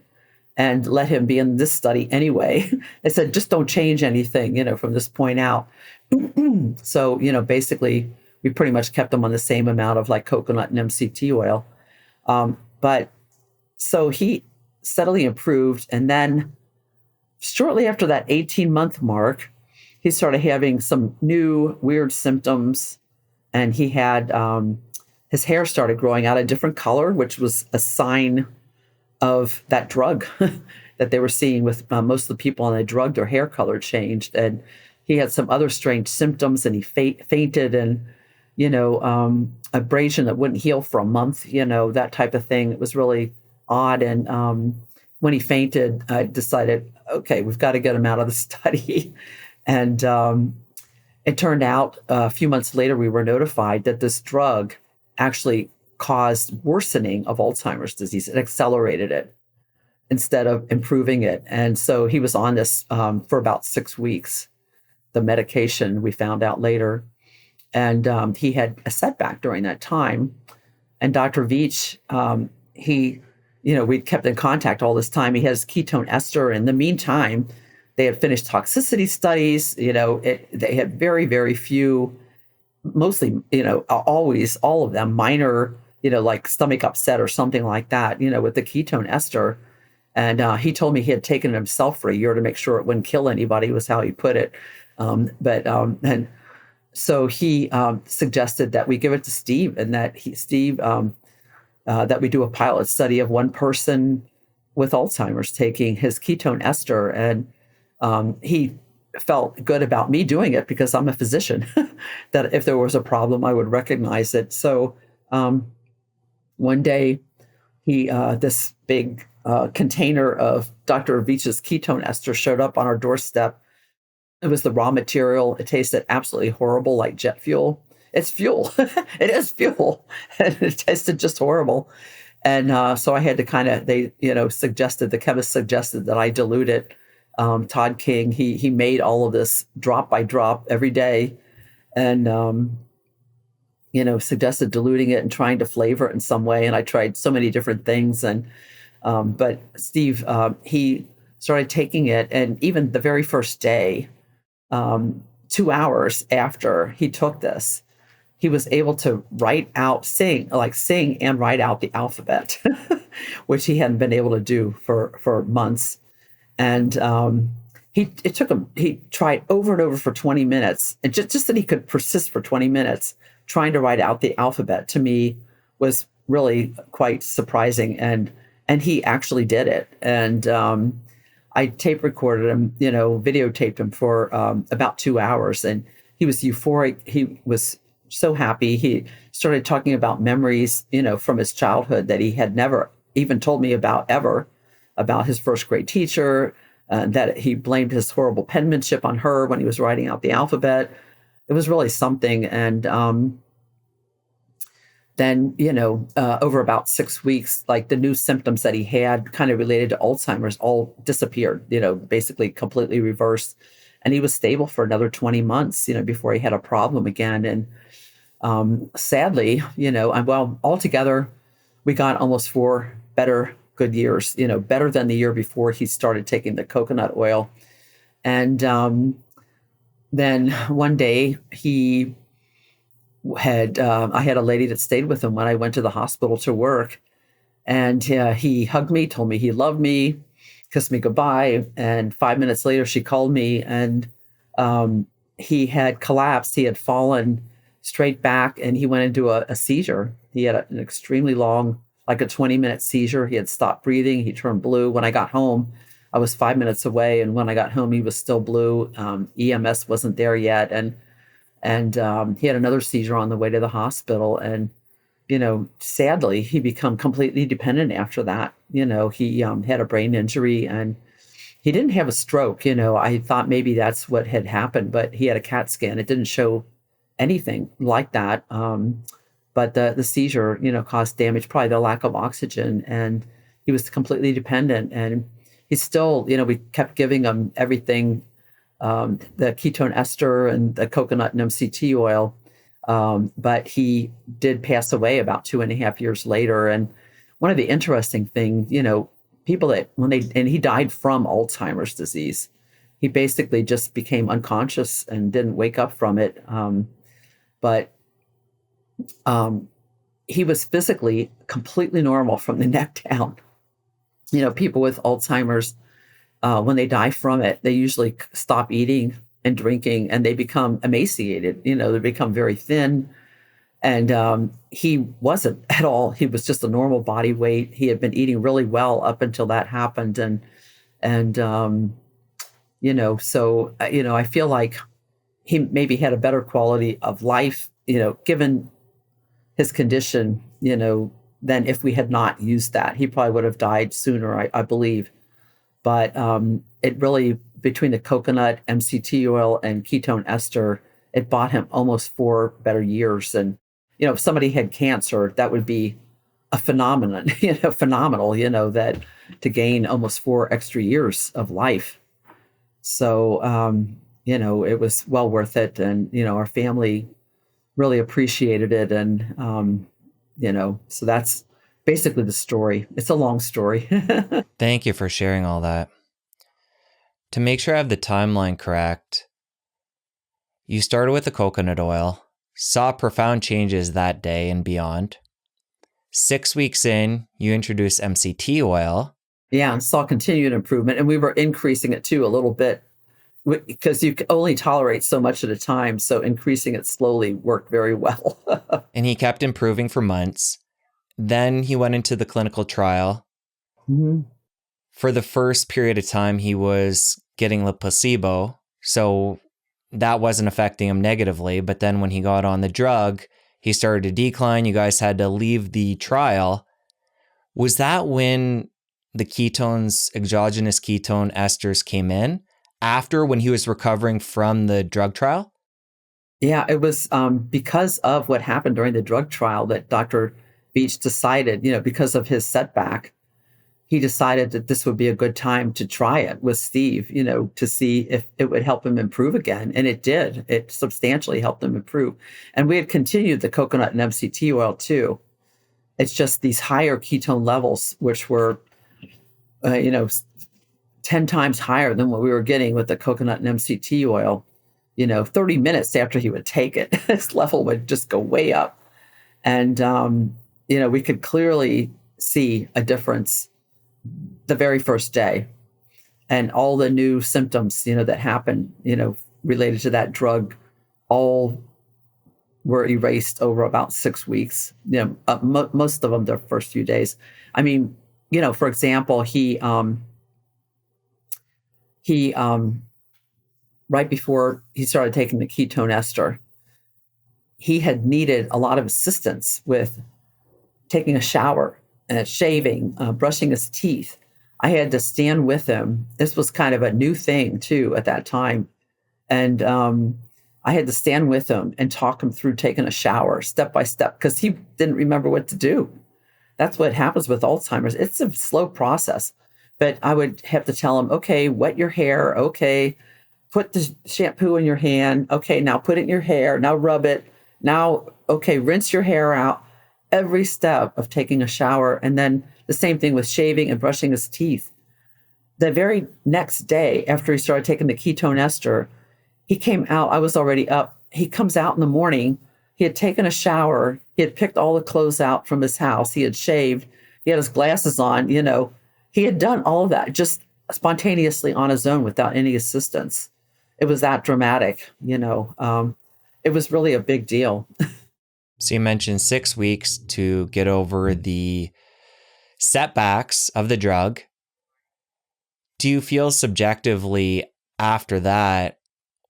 and let him be in this study anyway. They said, just don't change anything, from this point out. So, basically, we pretty much kept him on the same amount of like coconut and MCT oil. But so he steadily improved. And then shortly after that 18-month mark, he started having some new weird symptoms. And he had his hair started growing out a different color, which was a sign of that drug that they were seeing with most of the people on the drug. Their hair color changed. And he had some other strange symptoms, and he fainted, and, abrasion that wouldn't heal for a month, that type of thing. It was really odd. And when he fainted, I decided, okay, we've got to get him out of the study. And it turned out a few months later, we were notified that this drug actually caused worsening of Alzheimer's disease. It accelerated it instead of improving it. And so he was on this for about 6 weeks, the medication, we found out later. And he had a setback during that time. And Dr. Veach, we kept in contact all this time. He has ketone ester. In the meantime, they had finished toxicity studies. They had very, very few, mostly, always all of them minor, like stomach upset or something like that, with the ketone ester. And he told me he had taken it himself for a year to make sure it wouldn't kill anybody, was how he put it. And so he suggested that we give it to Steve, and that that we do a pilot study of one person with Alzheimer's taking his ketone ester. And he felt good about me doing it because I'm a physician, that if there was a problem, I would recognize it. So one day, this big container of Dr. Veach's ketone ester showed up on our doorstep. It was the raw material. It tasted absolutely horrible, like jet fuel. It's fuel. It is fuel. And it tasted just horrible. And so I had to the chemist suggested that I dilute it. Todd King, he made all of this drop by drop every day, and suggested diluting it and trying to flavor it in some way. And I tried so many different things. And but Steve, he started taking it, and even the very first day, 2 hours after he took this, he was able to sing and write out the alphabet, which he hadn't been able to do for months. And he tried over and over for 20 minutes, and just that he could persist for 20 minutes trying to write out the alphabet, to me was really quite surprising. And he actually did it. And I tape recorded him, videotaped him for about 2 hours, and he was euphoric. He was so happy. He started talking about memories, from his childhood that he had never even told me about ever, about his first grade teacher, that he blamed his horrible penmanship on her when he was writing out the alphabet. It was really something. And then, over about 6 weeks, like the new symptoms that he had kind of related to Alzheimer's all disappeared, basically completely reversed. And he was stable for another 20 months, before he had a problem again. And sadly, altogether, we got almost 4 better good years, better than the year before he started taking the coconut oil. And then one day I had a lady that stayed with him when I went to the hospital to work. And he hugged me, told me he loved me, kissed me goodbye. And 5 minutes later, she called me, and he had collapsed. He had fallen straight back, and he went into a seizure. He had an extremely long, like a 20-minute seizure. He had stopped breathing. He turned blue. When I got home, I was 5 minutes away. And when I got home, he was still blue. EMS wasn't there yet. And he had another seizure on the way to the hospital. And sadly, he became completely dependent after that. He had a brain injury, and he didn't have a stroke. I thought maybe that's what had happened, but he had a CAT scan. It didn't show anything like that. But the seizure, caused damage, probably the lack of oxygen, and he was completely dependent. And he's still, we kept giving him everything, the ketone ester and the coconut and MCT oil. But he did pass away about 2.5 years later. And one of the interesting things, people and he died from Alzheimer's disease. He basically just became unconscious and didn't wake up from it. But he was physically completely normal from the neck down. People with Alzheimer's, when they die from it, they usually stop eating and drinking, and they become emaciated. They become very thin. And he wasn't at all. He was just a normal body weight. He had been eating really well up until that happened. So I feel like he maybe had a better quality of life, given his condition, than if we had not used that. He probably would have died sooner, I believe. But it really, between the coconut, MCT oil, and ketone ester, it bought him almost 4 better years. And, if somebody had cancer, that would be a phenomenon, phenomenal, that to gain almost 4 extra years of life. So, it was well worth it. And, our family really appreciated it. And, so that's basically the story. It's a long story. Thank you for sharing all that. To make sure I have the timeline correct, you started with the coconut oil, saw profound changes that day and beyond. 6 weeks in, you introduced MCT oil. Yeah, saw continued improvement. And we were increasing it too a little bit, because you can only tolerate so much at a time. So increasing it slowly worked very well. And he kept improving for months. Then he went into the clinical trial. Mm-hmm. For the first period of time, he was getting the placebo. So that wasn't affecting him negatively. But then when he got on the drug, he started to decline. You guys had to leave the trial. Was that when the ketones, exogenous ketone esters came in? After, when he was recovering from the drug trial? Yeah, it was because of what happened during the drug trial that Dr. Beach decided, because of his setback, he decided that this would be a good time to try it with Steve, to see if it would help him improve again. And it did. It substantially helped him improve. And we had continued the coconut and MCT oil too. It's just these higher ketone levels, which were, 10 times higher than what we were getting with the coconut and MCT oil. 30 minutes after he would take it, his level would just go way up. And, we could clearly see a difference the very first day, and all the new symptoms, that happened, related to that drug, all were erased over about 6 weeks. Most of them the first few days. I mean, for example, he right before he started taking the ketone ester, he had needed a lot of assistance with taking a shower, shaving, brushing his teeth. I had to stand with him. This was kind of a new thing too at that time. And I had to stand with him and talk him through taking a shower step by step, because he didn't remember what to do. That's what happens with Alzheimer's. It's a slow process. But I would have to tell him, okay, wet your hair. Okay, put the shampoo in your hand. Okay, now put it in your hair. Now rub it. Now, okay, rinse your hair out. every step of taking a shower. And then the same thing with shaving and brushing his teeth. The very next day after he started taking the ketone ester, he came out. I was already up. He comes out in the morning. He had taken a shower. He had picked all the clothes out from his house. He had shaved. He had his glasses on. He had done all of that just spontaneously on his own without any assistance. It was that dramatic. It was really a big deal. So you mentioned 6 weeks to get over the setbacks of the drug. Do you feel subjectively after that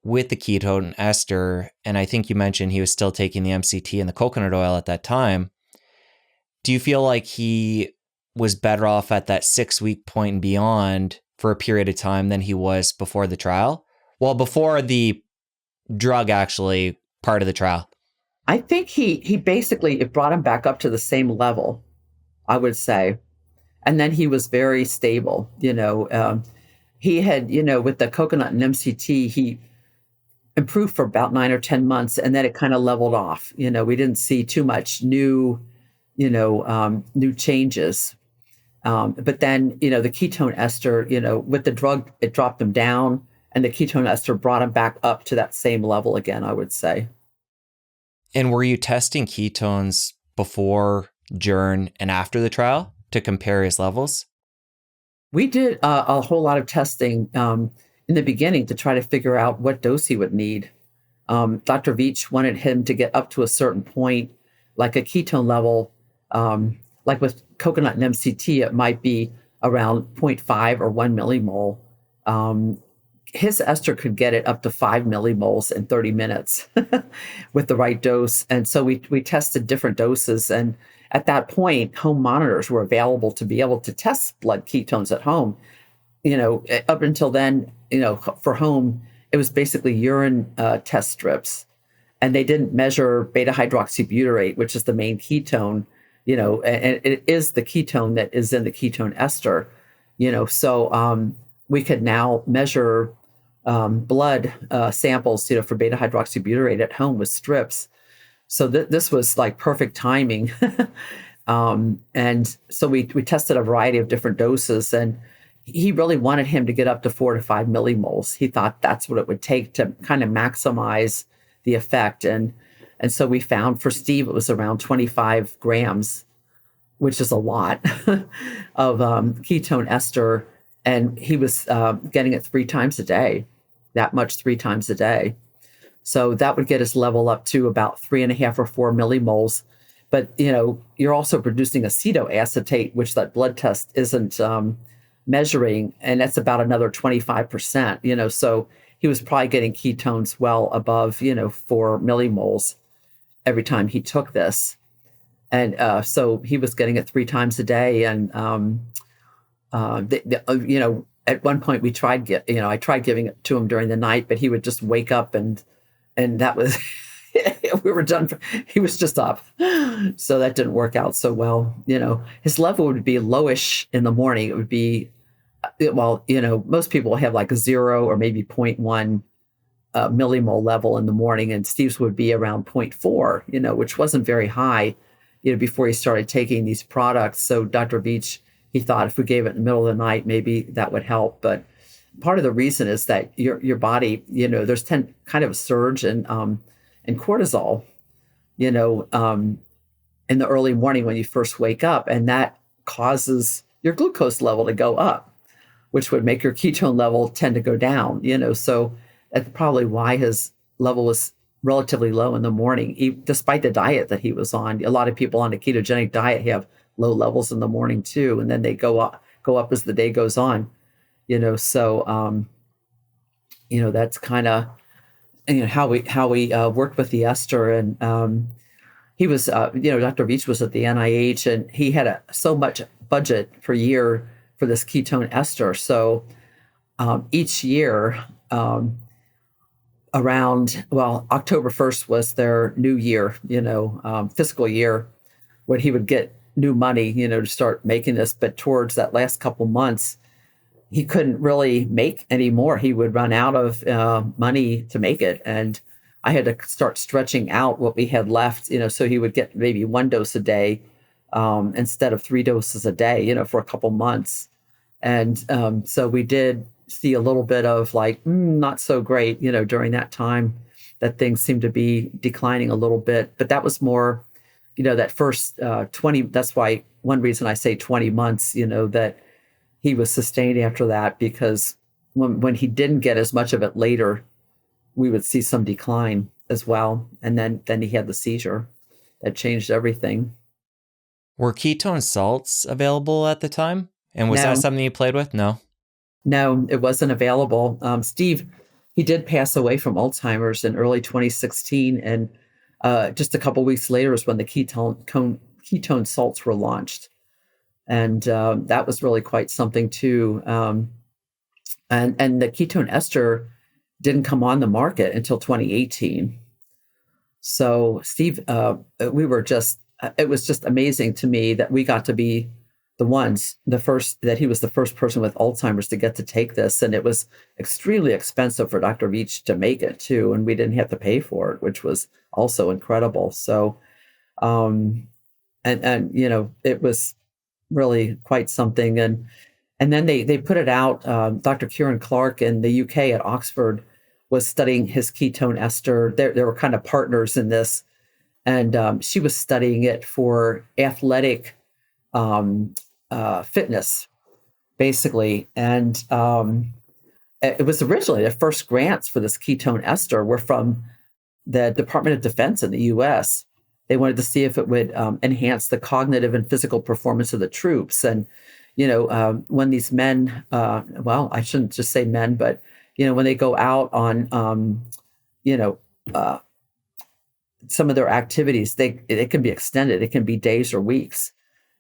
with the ketone ester, and I think you mentioned he was still taking the MCT and the coconut oil at that time, do you feel like he was better off at that 6-week point and beyond for a period of time than he was before the trial? Well, before the drug actually part of the trial. I think he basically, it brought him back up to the same level, I would say. And then he was very stable. He had, with the coconut and MCT, he improved for about 9 or 10 months, and then it kind of leveled off. We didn't see too much new changes. But then, the ketone ester, with the drug, it dropped him down, and the ketone ester brought him back up to that same level again, I would say. And were you testing ketones before, during, and after the trial to compare his levels? We did a whole lot of testing in the beginning to try to figure out what dose he would need. Dr. Veach wanted him to get up to a certain point, like a ketone level, like with coconut and MCT, it might be around 0.5 or 1 millimole. His ester could get it up to 5 millimoles in 30 minutes with the right dose. And so we tested different doses. And at that point, home monitors were available to be able to test blood ketones at home. Up until then, for home, it was basically urine test strips. And they didn't measure beta hydroxybutyrate, which is the main ketone, and it is the ketone that is in the ketone ester, so we could now measure blood samples, for beta hydroxybutyrate at home with strips. So this was like perfect timing. And so we tested a variety of different doses, and he really wanted him to get up to 4 to 5 millimoles. He thought that's what it would take to kind of maximize the effect. And so we found for Steve, it was around 25 grams, which is a lot of ketone ester. And he was getting it 3 times a day, that much 3 times a day. So that would get his level up to about 3.5 or 4 millimoles. But, you're also producing acetoacetate, which that blood test isn't measuring, and that's about another 25%, so he was probably getting ketones well above, 4 millimoles every time he took this. And so he was getting it 3 times a day. And, at one point I tried giving it to him during the night, but he would just wake up and that was, we were done. He was just up. So that didn't work out so well. His level would be lowish in the morning. It would be, most people have like a 0 or maybe 0.1 millimole level in the morning, and Steve's would be around 0.4, which wasn't very high, before he started taking these products. So Dr. Veach, he thought if we gave it in the middle of the night, maybe that would help. But part of the reason is that your body, there's kind of a surge in cortisol, in the early morning when you first wake up, and that causes your glucose level to go up, which would make your ketone level tend to go down, so that's probably why his level was relatively low in the morning, despite the diet that he was on. A lot of people on a ketogenic diet have low levels in the morning too, and then they go up as the day goes on, so that's kind of how we worked with the ester. And he was Dr. Veach was at the NIH, and he had so much budget per year for this ketone ester. So each year around October 1st was their new year, fiscal year, when he would get new money, to start making this. But towards that last couple months, he couldn't really make any more. He would run out of money to make it. And I had to start stretching out what we had left, so he would get maybe 1 dose a day instead of 3 doses a day, for a couple months. And so we did see a little bit of like, not so great, during that time, that things seemed to be declining a little bit. But that was more, that first 20, that's why one reason I say 20 months, that he was sustained after that, because when he didn't get as much of it later, we would see some decline as well. And then he had the seizure that changed everything. Were ketone salts available at the time? And was No. that something you played with? No. No, it wasn't available. Steve, he did pass away from Alzheimer's in early 2016. And just a couple weeks later is when the ketone salts were launched. And that was really quite something too. And the ketone ester didn't come on the market until 2018. So Steve, it was just amazing to me that we got to be that he was the first person with Alzheimer's to get to take this. And it was extremely expensive for Dr. Veach to make it too. And we didn't have to pay for it, which was also incredible. So, and it was really quite something. And then they put it out. Dr. Kieran Clark in the UK at Oxford was studying his ketone ester. They were kind of partners in this. And she was studying it for athletic fitness, basically. And it was originally the first grants for this ketone ester were from the Department of Defense in the US. They wanted to see if it would enhance the cognitive and physical performance of the troops. And, when these men, I shouldn't just say men, but, when they go out on, some of their activities, it can be extended. It can be days or weeks.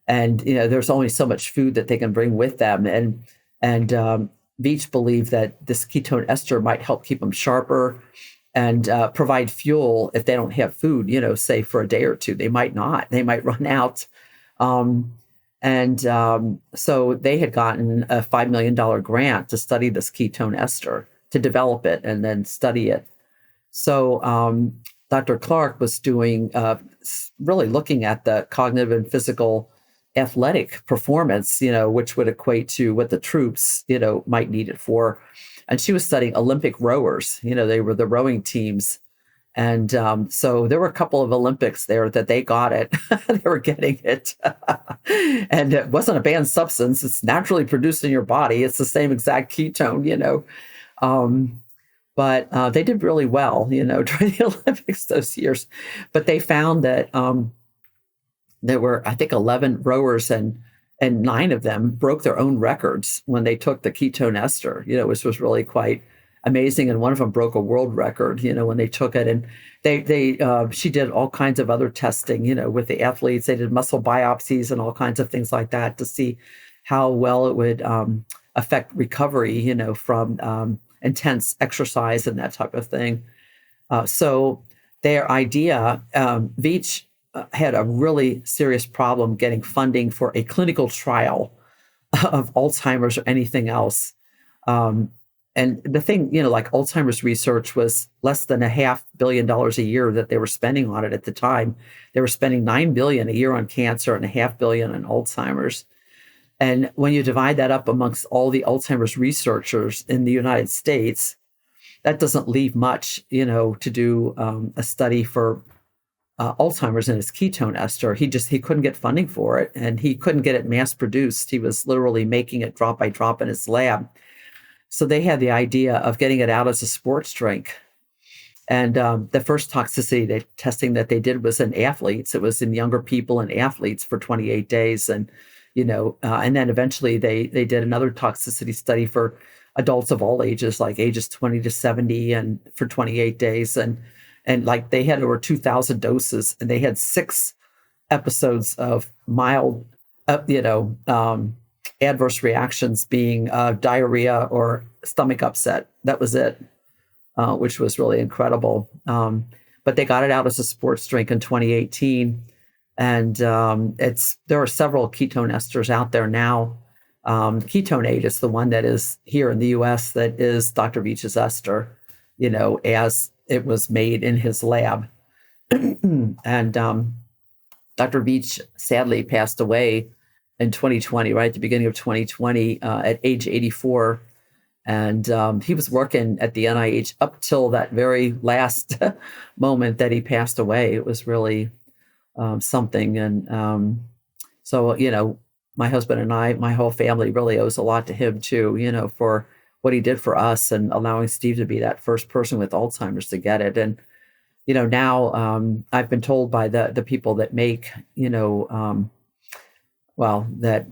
And, there's only so much food that they can bring with them. And Veach believed that this ketone ester might help keep them sharper and provide fuel if they don't have food, say for a day or two. They might not. They might run out. So they had gotten a $5 million grant to study this ketone ester, to develop it and then study it. So Dr. Clark was doing, really looking at the cognitive and physical athletic performance, which would equate to what the troops, might need it for. And she was studying Olympic rowers, they were the rowing teams. And so there were a couple of Olympics there that they got it. They were getting it. And it wasn't a banned substance. It's naturally produced in your body. It's the same exact ketone, But they did really well, during the Olympics those years. But they found that there were, I think, 11 rowers and 9 of them broke their own records when they took the ketone ester, which was really quite amazing. And one of them broke a world record, when they took it. And she did all kinds of other testing, with the athletes. They did muscle biopsies and all kinds of things like that to see how well it would affect recovery, from intense exercise and that type of thing. So their idea, Veach had a really serious problem getting funding for a clinical trial of Alzheimer's or anything else. And the thing, like Alzheimer's research was less than $500 million a year that they were spending on it at the time. They were spending $9 billion a year on cancer and $500 million on Alzheimer's. And when you divide that up amongst all the Alzheimer's researchers in the United States, that doesn't leave much, to do a study for Alzheimer's and his ketone ester. He couldn't get funding for it, and he couldn't get it mass produced. He was literally making it drop by drop in his lab. So they had the idea of getting it out as a sports drink. And the first toxicity testing that they did was in athletes. It was in younger people and athletes for 28 days. And, and then eventually they did another toxicity study for adults of all ages, like ages 20 to 70, and for 28 days. And like they had over 2,000 doses, and they had 6 episodes of mild, adverse reactions, being diarrhea or stomach upset. That was it, which was really incredible. But they got it out as a sports drink in 2018. And there are several ketone esters out there now. Ketone is the one that is here in the US that is Dr. Veach's ester, as it was made in his lab. And Dr. Veach sadly passed away in 2020, right at the beginning of 2020, at age 84. And he was working at the NIH up till that very last moment that he passed away. It was really something. And so, my husband and I, my whole family really owes a lot to him too, for what he did for us and allowing Steve to be that first person with Alzheimer's to get it. And, now I've been told by the people that make, that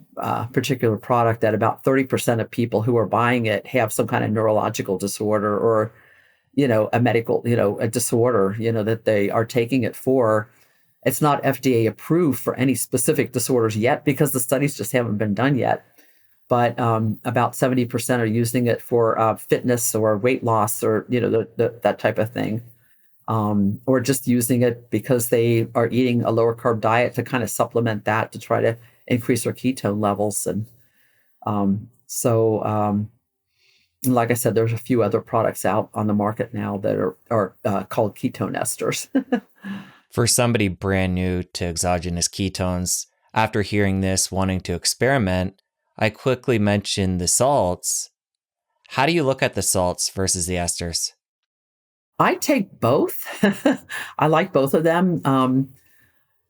particular product, that about 30% of people who are buying it have some kind of neurological disorder or, a medical, a disorder, that they are taking it for. It's not FDA approved for any specific disorders yet because the studies just haven't been done yet. But about 70% are using it for fitness or weight loss or, that type of thing. Or just using it because they are eating a lower carb diet to kind of supplement that to try to increase their ketone levels. And like I said, there's a few other products out on the market now that are called ketone esters. For somebody brand new to exogenous ketones, after hearing this, wanting to experiment, I quickly mentioned the salts. How do you look at the salts versus the esters? I take both. I like both of them.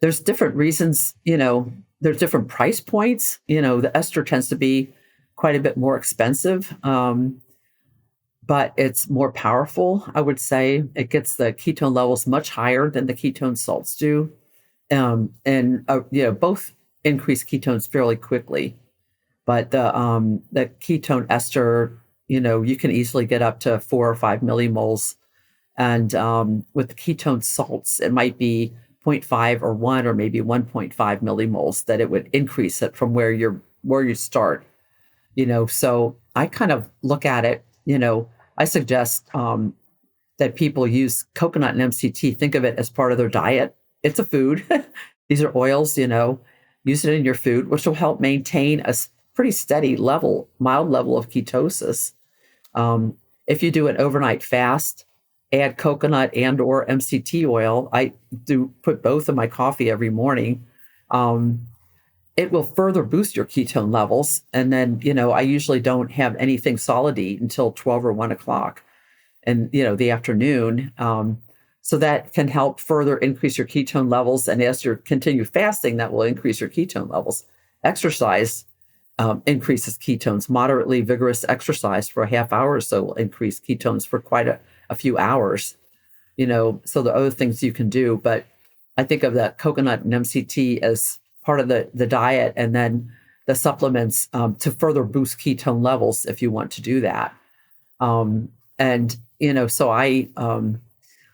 There's different reasons, there's different price points. The ester tends to be quite a bit more expensive, but it's more powerful, I would say. It gets the ketone levels much higher than the ketone salts do. Both increase ketones fairly quickly. But the ketone ester, you can easily get up to 4 or 5 millimoles. And with the ketone salts, it might be 0.5 or 1 or maybe 1.5 millimoles that it would increase it from where you start. So I kind of look at it, I suggest that people use coconut and MCT. Think of it as part of their diet. It's a food. These are oils, use it in your food, which will help maintain a pretty steady level, mild level of ketosis. If you do an overnight fast, add coconut and or MCT oil. I do put both in my coffee every morning. It will further boost your ketone levels. And then, I usually don't have anything solid to eat until 12 or 1 o'clock in, the afternoon. So that can help further increase your ketone levels. And as you continue fasting, that will increase your ketone levels. Exercise increases ketones. Moderately vigorous exercise for a half hour or so will increase ketones for quite a few hours. So there are other things you can do. But I think of that coconut and MCT as part of the diet, and then the supplements to further boost ketone levels if you want to do that. So I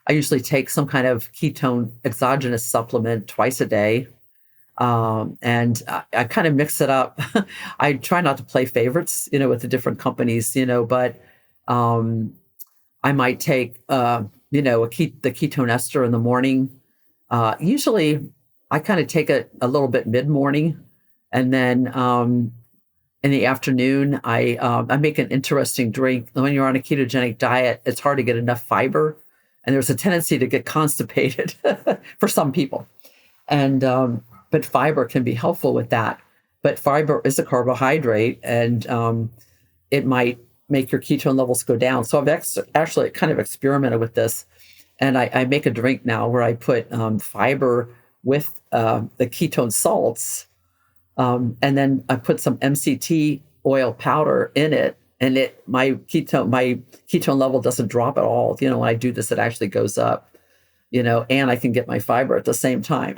usually take some kind of ketone exogenous supplement twice a day. And I kind of mix it up. I try not to play favorites, with the different companies, but I might take, the ketone ester in the morning. Usually I kind of take it a little bit mid-morning, and then in the afternoon, I make an interesting drink. When you're on a ketogenic diet, it's hard to get enough fiber, and there's a tendency to get constipated for some people. And but fiber can be helpful with that. But fiber is a carbohydrate, and it might make your ketone levels go down. So I've actually kind of experimented with this, and I make a drink now where I put fiber with the ketone salts, and then I put some MCT oil powder in it, and my ketone level doesn't drop at all. When I do this, it actually goes up. And I can get my fiber at the same time,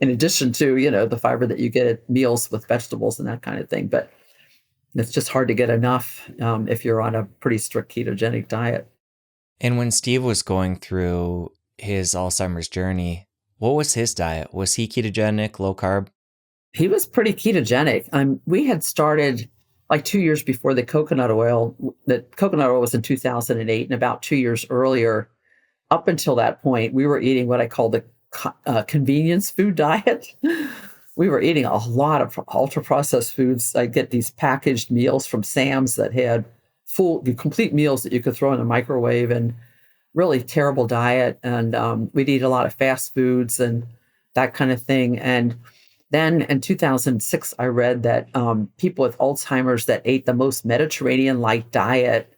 in addition to, the fiber that you get at meals with vegetables and that kind of thing. But it's just hard to get enough if you're on a pretty strict ketogenic diet. And when Steve was going through his Alzheimer's journey, what was his diet? Was he ketogenic, low carb? He was pretty ketogenic. We had started like 2 years before the coconut oil. The coconut oil was in 2008, and about 2 years earlier, up until that point, we were eating what I call the convenience food diet. We were eating a lot of ultra-processed foods. I get these packaged meals from Sam's that had complete meals that you could throw in the microwave. And, really terrible diet, and we'd eat a lot of fast foods and that kind of thing. And then in 2006, I read that people with Alzheimer's that ate the most Mediterranean-like diet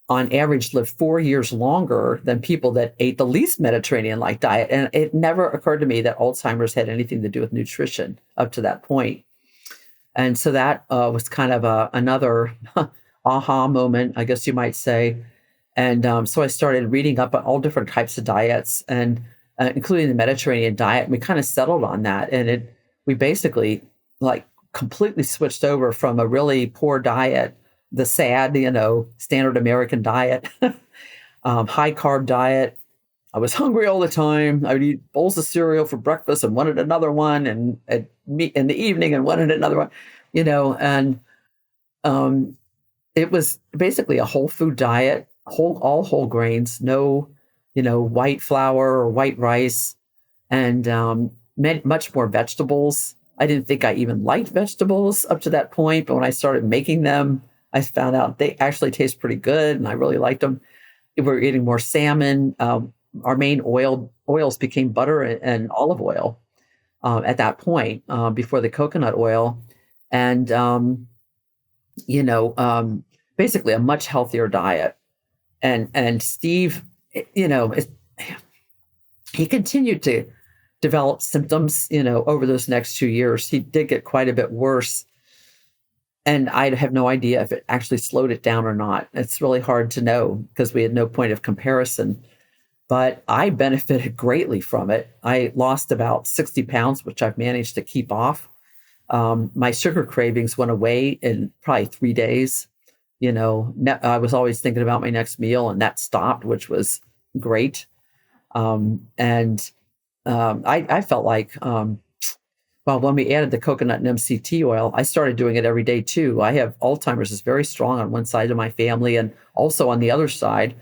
on average lived 4 years longer than people that ate the least Mediterranean-like diet. And it never occurred to me that Alzheimer's had anything to do with nutrition up to that point. And so that was kind of another aha moment, I guess you might say. And so I started reading up on all different types of diets, and including the Mediterranean diet. And we kind of settled on that, and we basically like completely switched over from a really poor diet, the sad, standard American diet, high carb diet. I was hungry all the time. I would eat bowls of cereal for breakfast and wanted another one, and at meat in the evening and wanted another one, and it was basically a whole food diet, all whole grains, no, white flour or white rice, and much more vegetables. I didn't think I even liked vegetables up to that point, but when I started making them, I found out they actually taste pretty good, and I really liked them. We were eating more salmon. Our main oils became butter and olive oil at that point, before the coconut oil, and basically a much healthier diet. And Steve, he continued to develop symptoms, over those next 2 years. He did get quite a bit worse. And I have no idea if it actually slowed it down or not. It's really hard to know because we had no point of comparison. But I benefited greatly from it. I lost about 60 pounds, which I've managed to keep off. My sugar cravings went away in probably 3 days. I was always thinking about my next meal, and that stopped, which was great. I felt like, when we added the coconut and MCT oil, I started doing it every day too. I have Alzheimer's is very strong on one side of my family and also on the other side.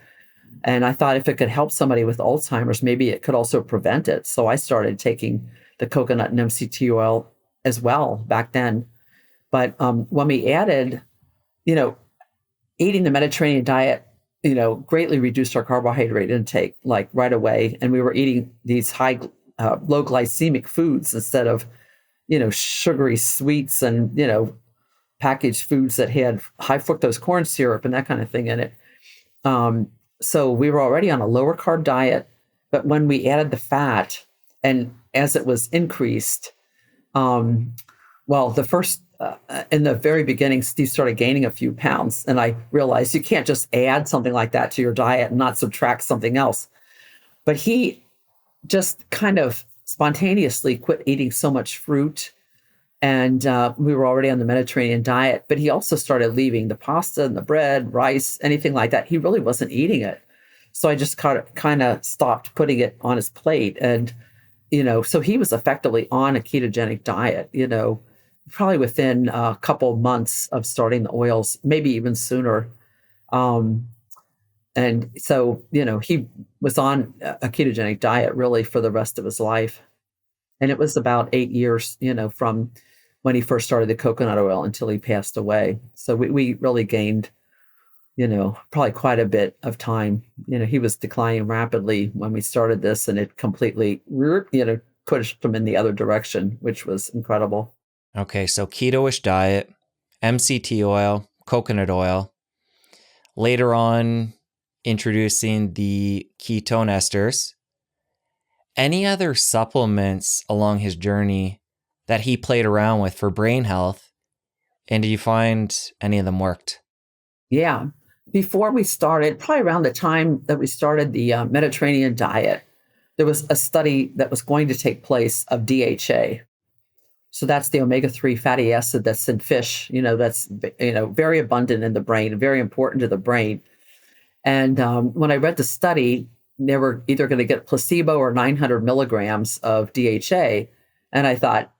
And I thought if it could help somebody with Alzheimer's, maybe it could also prevent it. So I started taking the coconut and MCT oil as well back then. But when we added, eating the Mediterranean diet, greatly reduced our carbohydrate intake like right away. And we were eating these low glycemic foods instead of, sugary sweets and, packaged foods that had high fructose corn syrup and that kind of thing in it. So we were already on a lower carb diet, but when we added the fat and as it was increased, the first, in the very beginning, Steve started gaining a few pounds, and I realized you can't just add something like that to your diet and not subtract something else. But he just kind of spontaneously quit eating so much fruit, and we were already on the Mediterranean diet, but he also started leaving the pasta and the bread, rice, anything like that. He really wasn't eating it. So I just kind of stopped putting it on his plate. And, so he was effectively on a ketogenic diet, probably within a couple months of starting the oils, maybe even sooner. And so, he was on a ketogenic diet really for the rest of his life. And it was about 8 years, from when he first started the coconut oil until he passed away. So we really gained, probably quite a bit of time. He was declining rapidly when we started this, and it completely, pushed him in the other direction, which was incredible. Okay, so keto-ish diet, MCT oil, coconut oil. Later on, introducing the ketone esters. Any other supplements along his journey that he played around with for brain health? And did you find any of them worked? Yeah. Before we started, probably around the time that we started the Mediterranean diet, there was a study that was going to take place of DHA. So that's the omega-3 fatty acid that's in fish, that's, very abundant in the brain, very important to the brain. And when I read the study, they were either going to get placebo or 900 milligrams of DHA. And I thought,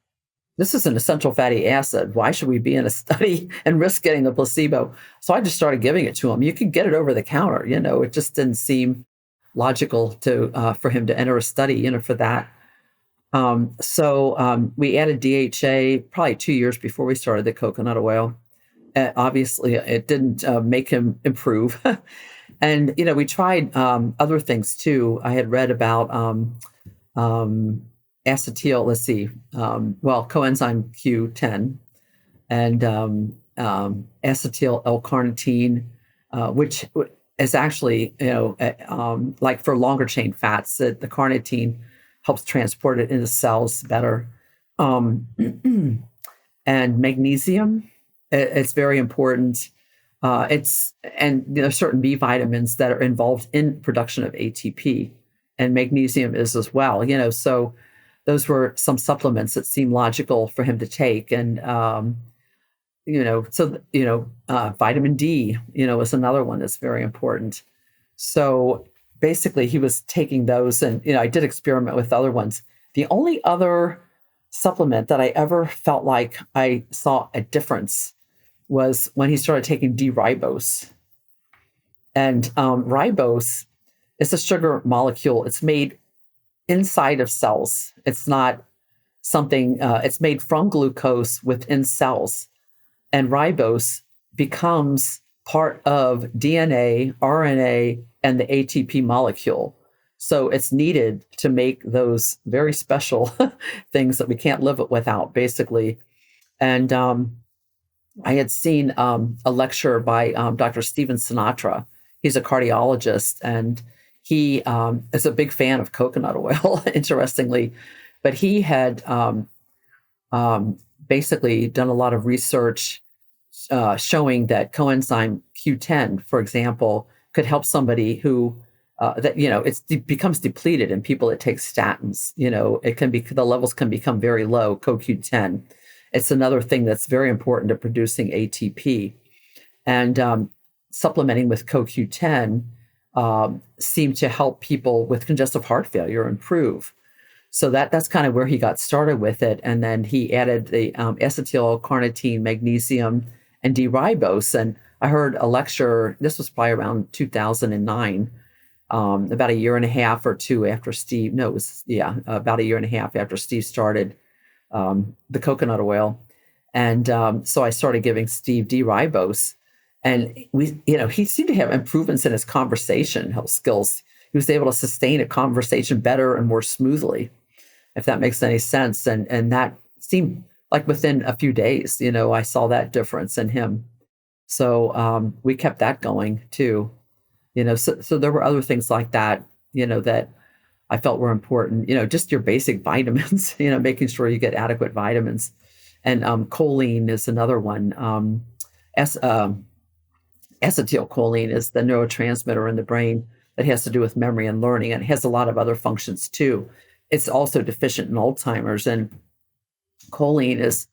this is an essential fatty acid. Why should we be in a study and risk getting the placebo? So I just started giving it to him. You could get it over the counter. It just didn't seem logical for him to enter a study, for that. So we added DHA probably 2 years before we started the coconut oil. Obviously, it didn't make him improve. And, we tried other things too. I had read about acetyl, let's see, coenzyme Q10 and acetyl L-carnitine, which is actually, like for longer chain fats, that the carnitine helps transport it into cells better. Um, and magnesium, it's very important. And certain B vitamins that are involved in production of ATP, and magnesium is as well. So those were some supplements that seemed logical for him to take, and vitamin D, is another one that's very important. So basically, he was taking those, and I did experiment with other ones. The only other supplement that I ever felt like I saw a difference was when he started taking D-ribose. And ribose is a sugar molecule. It's made inside of cells. It's not something, it's made from glucose within cells. And ribose becomes part of DNA, RNA, and the ATP molecule. So it's needed to make those very special things that we can't live without, basically. And I had seen a lecture by Dr. Stephen Sinatra. He's a cardiologist, and he is a big fan of coconut oil, interestingly. But he had basically done a lot of research showing that coenzyme Q10, for example, could help somebody who it becomes depleted in people that take statins. It can be, the levels can become very low, CoQ10. It's another thing that's very important to producing ATP. And supplementing with CoQ10 seemed to help people with congestive heart failure improve. So that's kind of where he got started with it. And then he added the acetyl carnitine, magnesium, and D-ribose. And I heard a lecture, this was probably around 2009, about a year and a half or two after Steve, about a year and a half after Steve started the coconut oil. And so I started giving Steve D-ribose, and he seemed to have improvements in his conversational skills. He was able to sustain a conversation better and more smoothly, if that makes any sense. And that seemed like within a few days, I saw that difference in him. So we kept that going too. So there were other things like that, that I felt were important, just your basic vitamins, making sure you get adequate vitamins. And choline is another one. Acetylcholine is the neurotransmitter in the brain that has to do with memory and learning, and it has a lot of other functions too. It's also deficient in Alzheimer's, and choline is,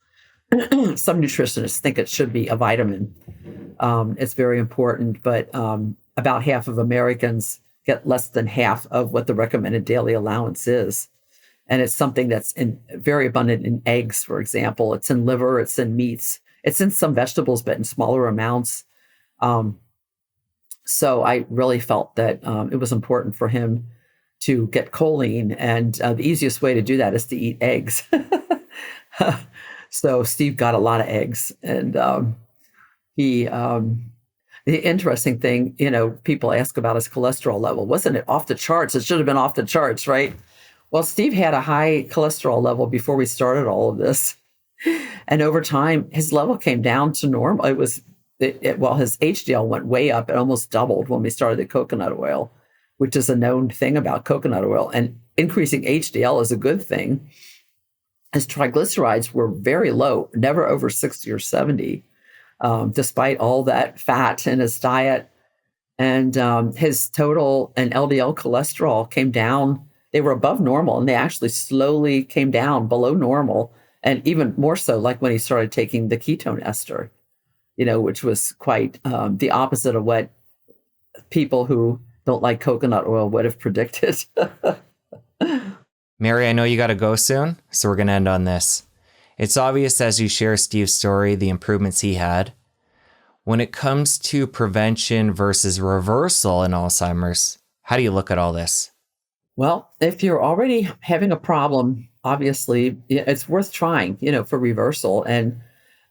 some nutritionists think it should be a vitamin. It's very important, but about half of Americans get less than half of what the recommended daily allowance is. And it's something that's very abundant in eggs, for example. It's in liver, it's in meats, it's in some vegetables, but in smaller amounts. So I really felt that it was important for him to get choline. And the easiest way to do that is to eat eggs. So Steve got a lot of eggs. And the interesting thing, people ask about his cholesterol level. Wasn't it off the charts? It should have been off the charts, right? Well, Steve had a high cholesterol level before we started all of this. And over time, his level came down to normal. His HDL went way up. It almost doubled when we started the coconut oil, which is a known thing about coconut oil. And increasing HDL is a good thing. His triglycerides were very low, never over 60 or 70. Despite all that fat in his diet. And his total and LDL cholesterol came down. They were above normal, and they actually slowly came down below normal, and even more so like when he started taking the ketone ester, which was quite the opposite of what people who don't like coconut oil would have predicted. Mary, I know you got to go soon, so we're going to end on this. It's obvious as you share Steve's story, the improvements he had. When it comes to prevention versus reversal in Alzheimer's, how do you look at all this? Well, if you're already having a problem, obviously it's worth trying, for reversal. And,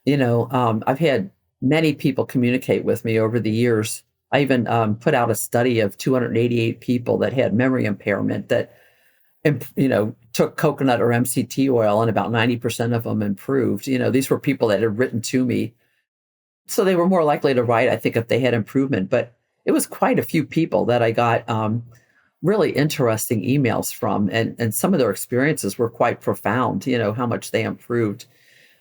I've had many people communicate with me over the years I even put out a study of 288 people that had memory impairment that, took coconut or MCT oil, and about 90% of them improved. These were people that had written to me. So they were more likely to write, I think, if they had improvement. But it was quite a few people that I got really interesting emails from. And some of their experiences were quite profound, how much they improved.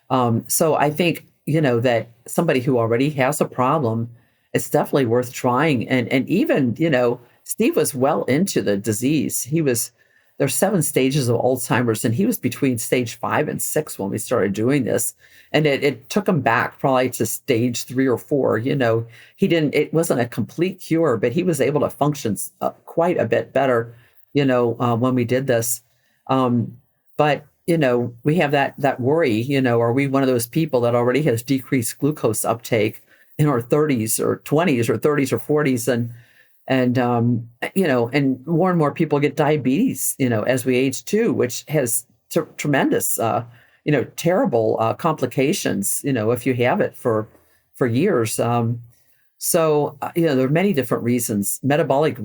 So I think, that somebody who already has a problem, it's definitely worth trying. And even, Steve was well into the disease. There's 7 stages of Alzheimer's, and he was between stage 5 and 6 when we started doing this. And it took him back probably to stage 3 or 4. It wasn't a complete cure, but he was able to function quite a bit better, when we did this. But we have that worry, are we one of those people that already has decreased glucose uptake in our 30s or 20s or 30s or 40s? And more and more people get diabetes, as we age too, which has tremendous, terrible complications, if you have it for years. So there are many different metabolic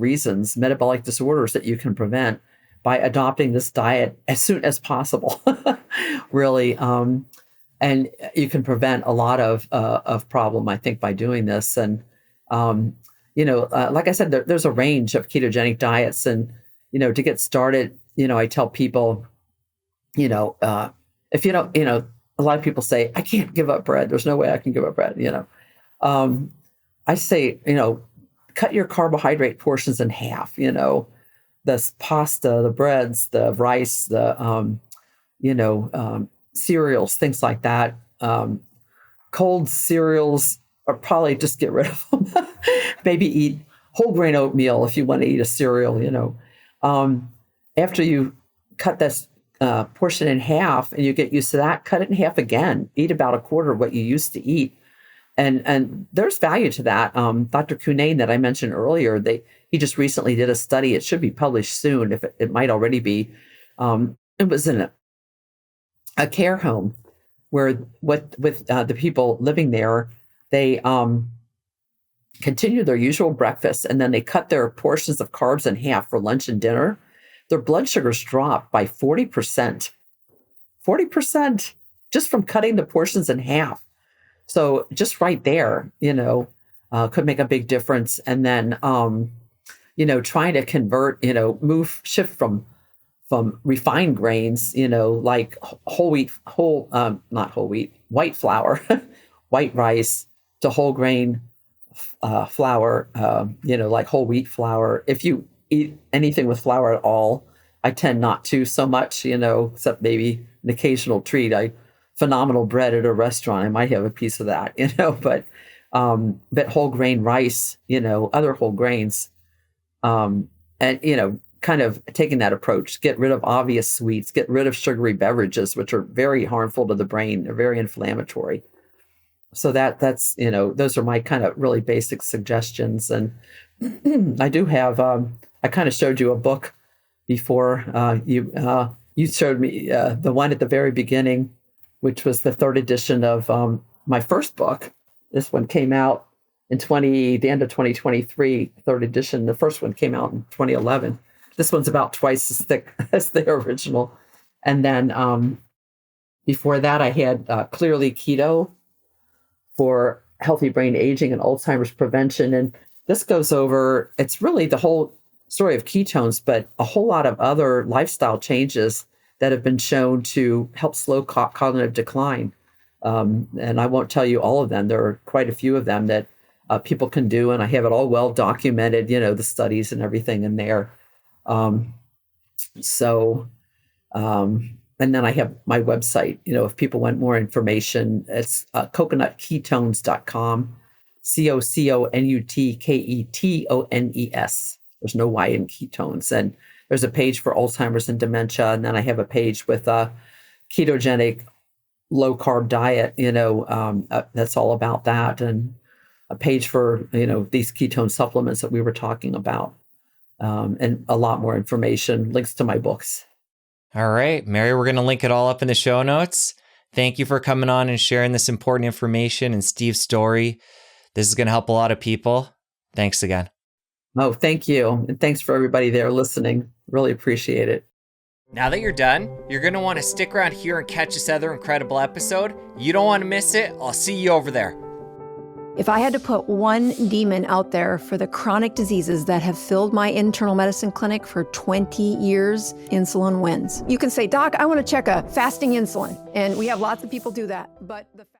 disorders that you can prevent by adopting this diet as soon as possible, really. And you can prevent a lot of problem, I think, by doing this. And, like I said, there's a range of ketogenic diets. And, to get started, I tell people, if you don't, a lot of people say, I can't give up bread. There's no way I can give up bread, I say, cut your carbohydrate portions in half, the pasta, the breads, the rice, the, cereals, things like that. Cold cereals, or probably just get rid of them. Maybe eat whole grain oatmeal if you want to eat a cereal, After you cut this portion in half and you get used to that, cut it in half again. Eat about a quarter of what you used to eat. And there's value to that. Dr. Kunane that I mentioned earlier, he just recently did a study. It should be published soon, if it might already be. It was in a care home where with the people living there, they continued their usual breakfast, and then they cut their portions of carbs in half for lunch and dinner. Their blood sugars dropped by 40%. 40% just from cutting the portions in half. So just right there, could make a big difference. And then, trying to convert, shift from refined grains, like white flour, white rice, to whole grain flour, like whole wheat flour. If you eat anything with flour at all, I tend not to so much, except maybe an occasional treat. Phenomenal bread at a restaurant, I might have a piece of that, but whole grain rice, other whole grains, and, kind of taking that approach, get rid of obvious sweets, get rid of sugary beverages, which are very harmful to the brain. They're very inflammatory. So that's, those are my kind of really basic suggestions. And I do have, I kind of showed you a book before. You showed me the one at the very beginning, which was the 3rd edition of my first book. This one came out in the end of 2023, 3rd edition. The first one came out in 2011. This one's about twice as thick as the original. And then before that, I had Clearly Keto for healthy brain aging and Alzheimer's prevention. And this goes over, it's really the whole story of ketones, but a whole lot of other lifestyle changes that have been shown to help slow cognitive decline. And I won't tell you all of them. There are quite a few of them that people can do. And I have it all well documented, the studies and everything in there. And then I have my website, if people want more information, it's coconutketones.com, COCONUTKETONES. There's no Y in ketones. And there's a page for Alzheimer's and dementia. And then I have a page with a ketogenic low carb diet, that's all about that. And a page for, these ketone supplements that we were talking about. And a lot more information, links to my books. All right, Mary, we're going to link it all up in the show notes. Thank you for coming on and sharing this important information and Steve's story. This is going to help a lot of people. Thanks again. Oh, thank you. And thanks for everybody there listening. Really appreciate it. Now that you're done, you're going to want to stick around here and catch this other incredible episode. You don't want to miss it. I'll see you over there. If I had to put one demon out there for the chronic diseases that have filled my internal medicine clinic for 20 years, insulin wins. You can say, Doc, I want to check a fasting insulin. And we have lots of people do that. But